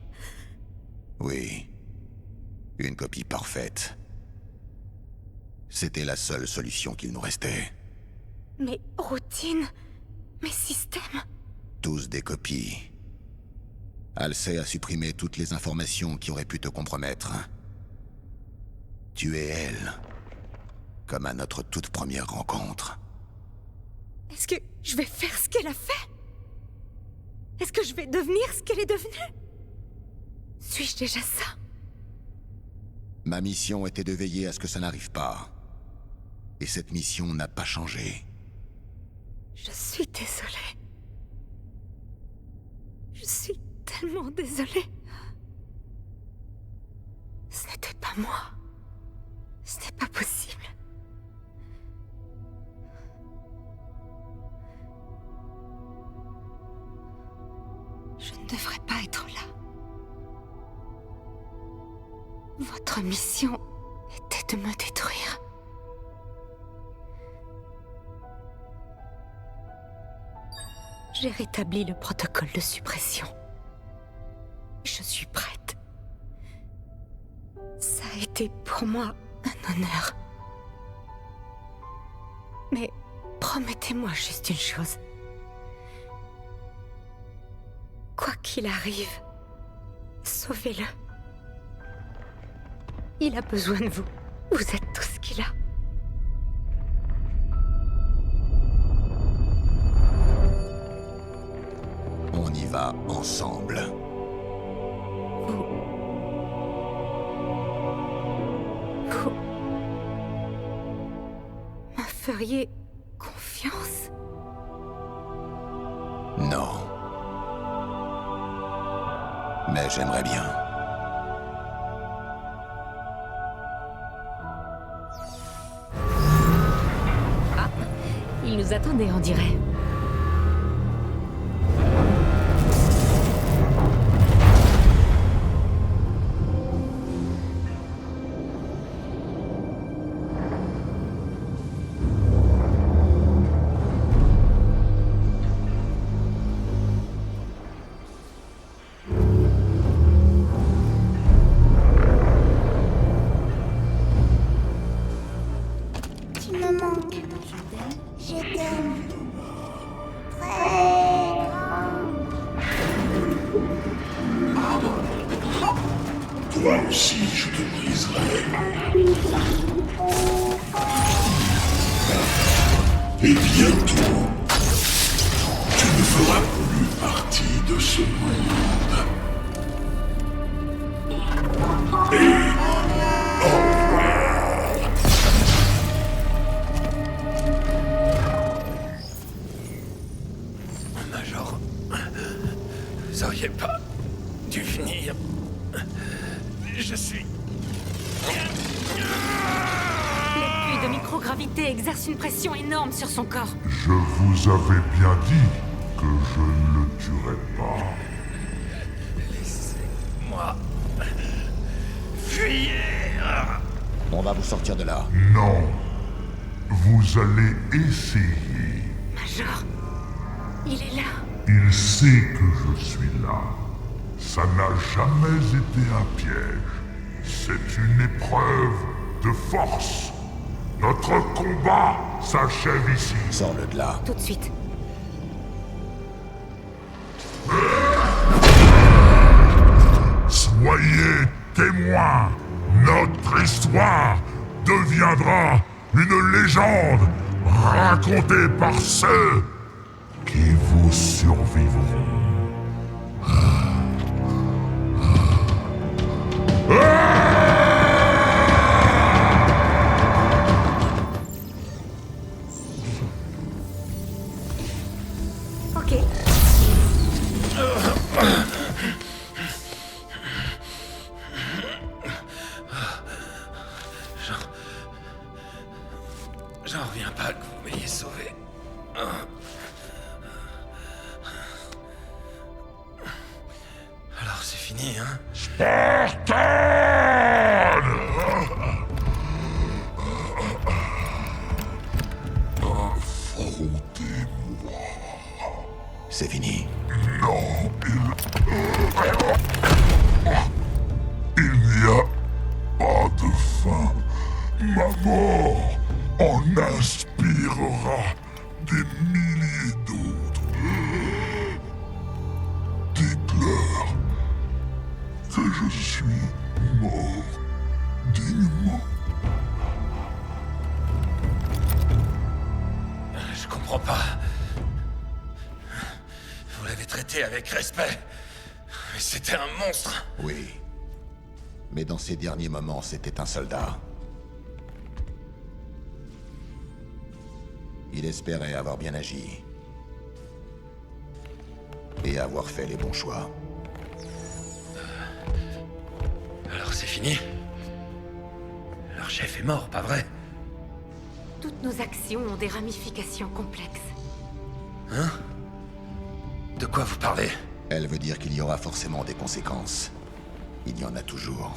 Oui. Une copie parfaite. C'était la seule solution qu'il nous restait. Mes routines, mes systèmes... Tous des copies. Halsey a supprimé toutes les informations qui auraient pu te compromettre. Tu es elle. Comme à notre toute première rencontre. Est-ce que je vais faire ce qu'elle a fait? Est-ce que je vais devenir ce qu'elle est devenue? Suis-je déjà ça? Ma mission était de veiller à ce que ça n'arrive pas. Et cette mission n'a pas changé. Je suis désolée. Je suis tellement désolée. Ce n'était pas moi. Ce n'est pas possible. Je ne devrais pas être là. Votre mission était de me détruire. J'ai rétabli le protocole de suppression. Je suis prête. Ça a été pour moi un honneur. Mais promettez-moi juste une chose. Quoi qu'il arrive, sauvez-le. Il a besoin de vous. Vous êtes tout ce qu'il a. On y va ensemble. Vous me feriez confiance? Non. Mais j'aimerais bien. Ah, il nous attendait, on dirait. Tu me manques. Je t'aime. Très grand. Toi aussi, je te briserai. Et bientôt, tu ne feras plus partie de ce monde. Et au revoir. Major, vous auriez pas dû venir. Je suis... Les puits de microgravité exercent une pression énorme sur son corps. Je vous avais bien dit que je ne le tuerais pas. Laissez-moi... Fuyez. On va vous sortir de là. Non. Vous allez essayer. Major, il est là. Il sait que je suis là. Ça n'a jamais été un piège. C'est une épreuve de force. Notre combat s'achève ici. Sors-le de là. Tout de suite. Soyez témoins. Notre histoire deviendra une légende racontée par ceux qui vous survivront. Ok. J'en reviens pas que vous m'ayez sauvé. Alors c'est fini, hein? Spartan! Affrontez-moi. C'est fini. Non, il n'y a pas de fin. Ma mort en inspirera des milliers d'autres. Dites-leur que je suis mort dignement. Je comprends pas. Vous l'avez traité avec respect. Mais c'était un monstre. Oui. Mais dans ces derniers moments, c'était un soldat. Il espérait avoir bien agi. Et avoir fait les bons choix. Alors c'est fini? Leur chef est mort, pas vrai? Toutes nos actions ont des ramifications complexes. Hein? De quoi vous parlez? Elle veut dire qu'il y aura forcément des conséquences. Il y en a toujours.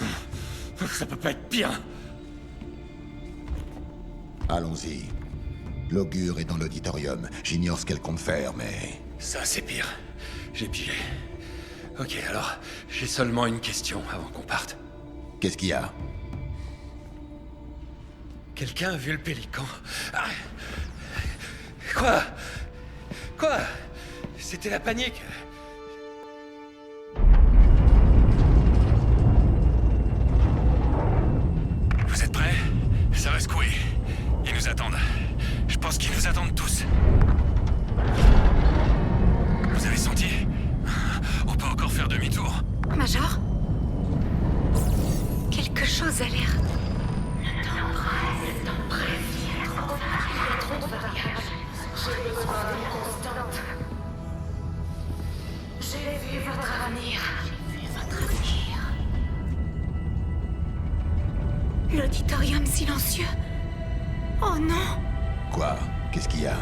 Ça peut pas être bien. Allons-y. L'augure est dans l'auditorium. J'ignore ce qu'elle compte faire, mais... Ça, c'est pire. J'ai pigé. Ok, alors, j'ai seulement une question avant qu'on parte. Qu'est-ce qu'il y a? Quelqu'un a vu le pélican? Ah. Quoi? Quoi? C'était la panique. Vous êtes prêts? Ça va secouer. Ils nous attendent. Je pense qu'ils nous attendent tous. Vous avez senti? On peut encore faire demi-tour. Major? Quelque chose a l'air... Le temps presse. Il y a trop de variables. J'ai besoin d'une constante. J'ai vu votre avenir. L'auditorium silencieux. Oh non! Quoi? Qu'est-ce qu'il y a?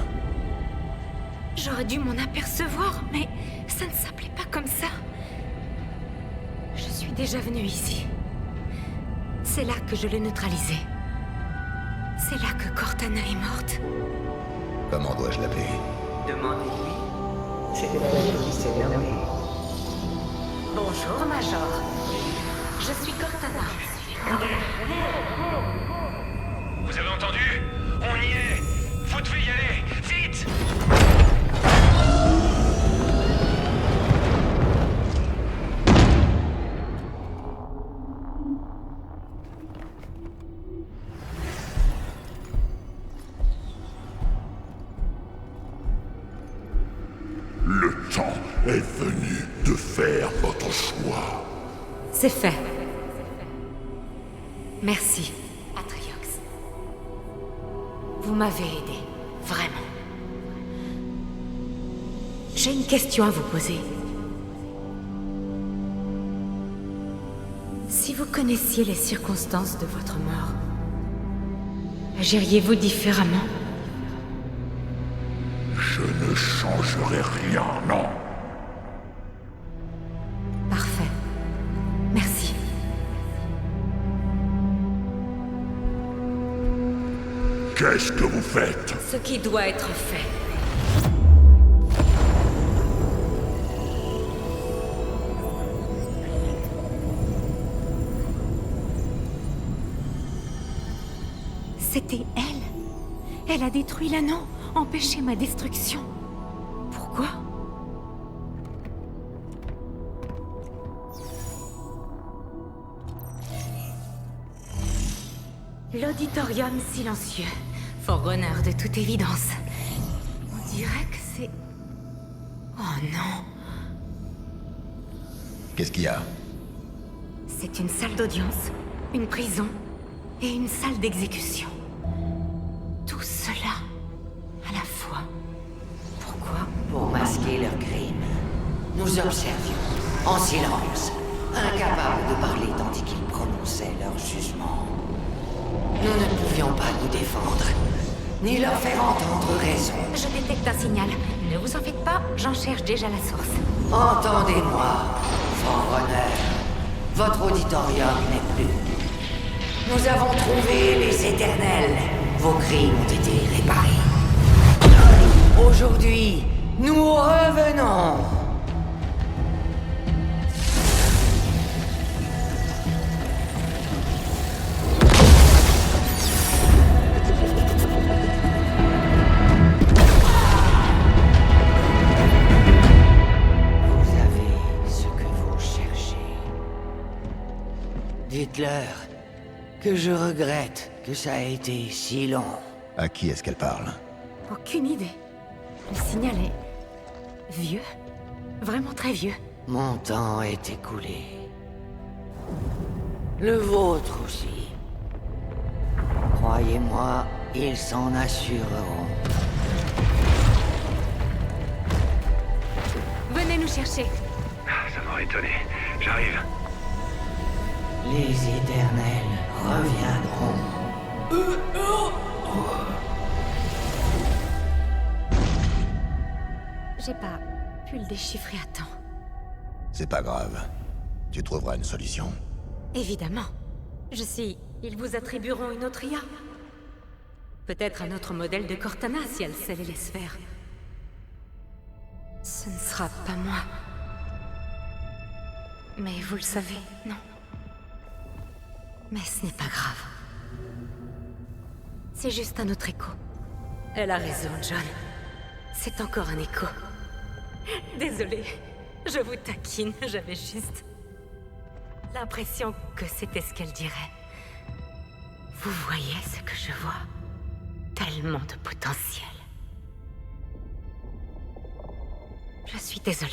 J'aurais dû m'en apercevoir, mais ça ne s'appelait pas comme ça. Je suis déjà venue ici. C'est là que je l'ai neutralisé. C'est là que Cortana est morte. Comment dois-je l'appeler? Demandez-lui. C'est elle qui s'est nommée. Bonjour, Major. Je suis Cortana. Vous avez entendu? On y est! Vous devez y aller! Vite! C'est fait. Merci, Atriox. Vous m'avez aidé, vraiment. J'ai une question à vous poser. Si vous connaissiez les circonstances de votre mort, agiriez-vous différemment? Je ne changerai rien, non. Parfait. Merci. Qu'est-ce que vous faites? Ce qui doit être fait. C'était elle. Elle a détruit l'anneau, empêché ma destruction. Pourquoi? L'auditorium silencieux. Forerunner de toute évidence. On dirait que c'est... Oh non. Qu'est-ce qu'il y a? C'est une salle d'audience, une prison et une salle d'exécution. Tout cela à la fois. Pourquoi? Pour masquer leurs crimes. Nous observions, en silence, incapables de parler tandis qu'ils prononçaient leur jugement. Nous ne pouvions pas nous défendre, ni leur faire entendre raison. Je détecte un signal. Ne vous en faites pas, j'en cherche déjà la source. Entendez-moi, Forerunner. Votre auditorium n'est plus. Nous avons trouvé les éternels. Vos crimes ont été réparés. Aujourd'hui, nous revenons. Vous avez ce que vous cherchez. Dites-leur que je regrette que ça a été si long. À qui est-ce qu'elle parle? Aucune idée. Le signal est... vieux. Vraiment très vieux. Mon temps est écoulé. Le vôtre aussi. Croyez-moi, ils s'en assureront. Venez nous chercher. Ça m'aurait étonné. J'arrive. Les éternels reviendront. J'ai pas pu le déchiffrer à temps. C'est pas grave. Tu trouveras une solution. Évidemment. Ils vous attribueront une autre IA. Peut-être un autre modèle de Cortana si elle sait les laisse faire. Ce ne sera pas moi. Mais vous le savez, non? Mais ce n'est pas grave. C'est juste un autre écho. Elle a raison, John. C'est encore un écho. Désolée, je vous taquine, j'avais juste l'impression que c'était ce qu'elle dirait. Vous voyez ce que je vois? Tellement de potentiel. Je suis désolée.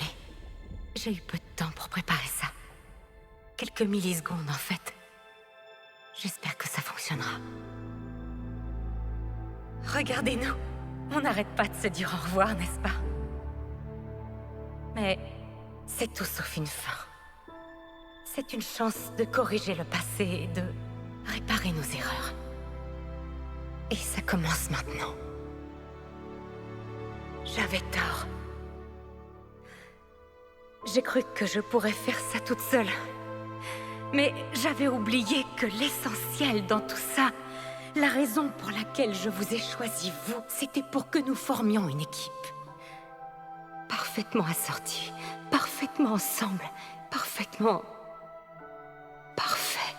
J'ai eu peu de temps pour préparer ça. Quelques millisecondes, en fait. J'espère que ça fonctionnera. Regardez-nous. On n'arrête pas de se dire au revoir, n'est-ce pas? Mais c'est tout sauf une fin. C'est une chance de corriger le passé et de réparer nos erreurs. Et ça commence maintenant. J'avais tort. J'ai cru que je pourrais faire ça toute seule. Mais j'avais oublié que l'essentiel dans tout ça, la raison pour laquelle je vous ai choisi, vous, c'était pour que nous formions une équipe. Parfaitement assortie, parfaitement ensemble, parfaitement... parfait.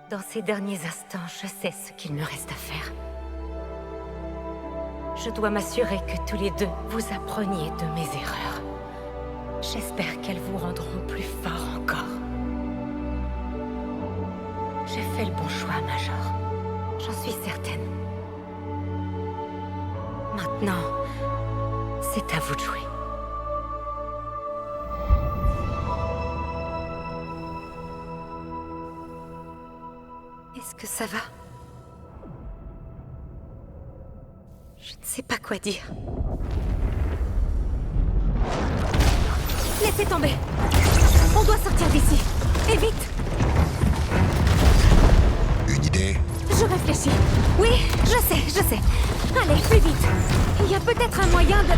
Dans ces derniers instants, je sais ce qu'il me reste à faire. Je dois m'assurer que tous les deux, vous appreniez de mes erreurs. J'espère qu'elles vous rendront plus forts encore. J'ai fait le bon choix, Major. J'en suis certaine. Maintenant, c'est à vous de jouer. Est-ce que ça va? Je ne sais pas quoi dire. Laissez tomber. On doit sortir d'ici. Et vite. Une idée? Je réfléchis. Oui, je sais. Allez, plus vite. Il y a peut-être un moyen de...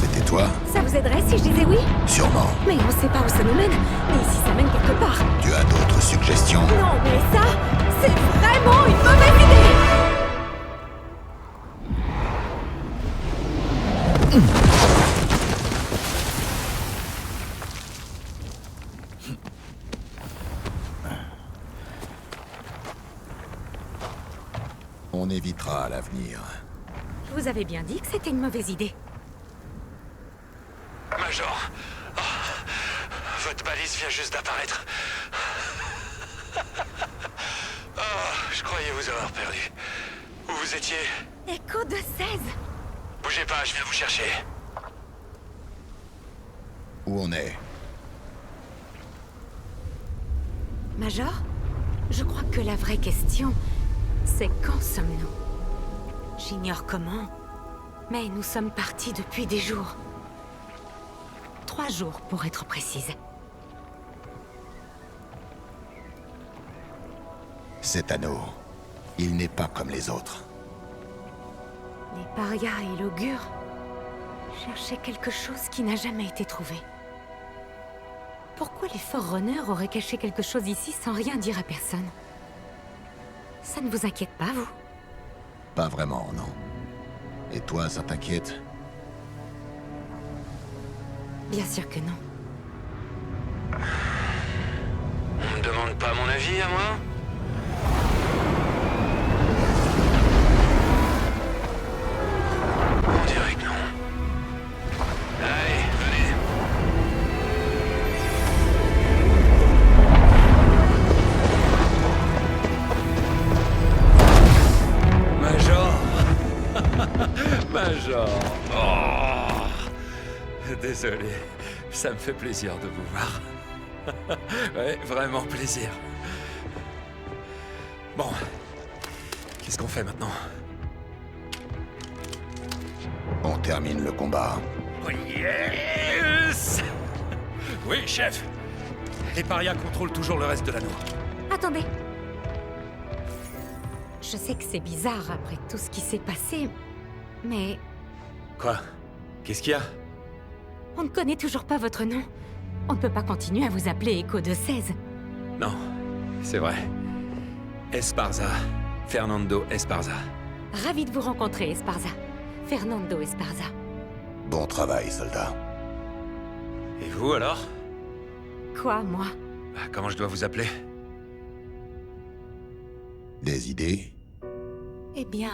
C'était toi? Ça vous aiderait si je disais oui? Sûrement. Mais on sait pas où ça nous mène. Et si ça mène quelque part? Tu as d'autres suggestions? Non, mais ça, c'est vraiment une mauvaise idée! On évitera à l'avenir. Je vous avais bien dit que c'était une mauvaise idée. Major, oh, votre balise vient juste d'apparaître. Oh, je croyais vous avoir perdu. Où vous étiez? Écho de 16. Bougez pas, je viens vous chercher. Où on est? Major, je crois que la vraie question, c'est quand sommes-nous? J'ignore comment, mais nous sommes partis depuis des jours. 3 jours, pour être précise. Cet anneau, il n'est pas comme les autres. Les parias et l'augure cherchaient quelque chose qui n'a jamais été trouvé. Pourquoi les Forerunners auraient caché quelque chose ici sans rien dire à personne? Ça ne vous inquiète pas, vous? Pas vraiment, non. Et toi, ça t'inquiète? Bien sûr que non. On me demande pas mon avis à moi? On dirait que non. Allez, venez. Major. Major. Oh. Désolé. Ça me fait plaisir de vous voir. Ouais, vraiment plaisir. Bon. Qu'est-ce qu'on fait maintenant? On termine le combat. Oh yes! Oui, chef. Les parias contrôlent toujours le reste de l'anneau. Attendez. Je sais que c'est bizarre après tout ce qui s'est passé, mais Quoi? Qu'est-ce qu'il y a? on ne connaît toujours pas votre nom. On ne peut pas continuer à vous appeler Écho de 16. Non, c'est vrai. Esparza. Fernando Esparza. Ravi de vous rencontrer, Esparza. Fernando Esparza. Bon travail, soldat. Et vous alors? Quoi, moi? Comment je dois vous appeler? Des idées? Eh bien...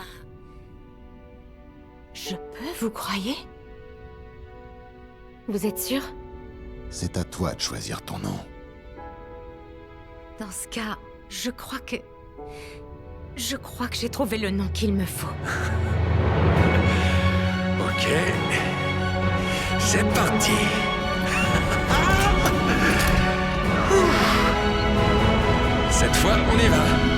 Je peux, vous croyez? Vous êtes sûr? C'est à toi de choisir ton nom. Dans ce cas, je crois que j'ai trouvé le nom qu'il me faut. Ok. C'est parti. Cette fois, on y va.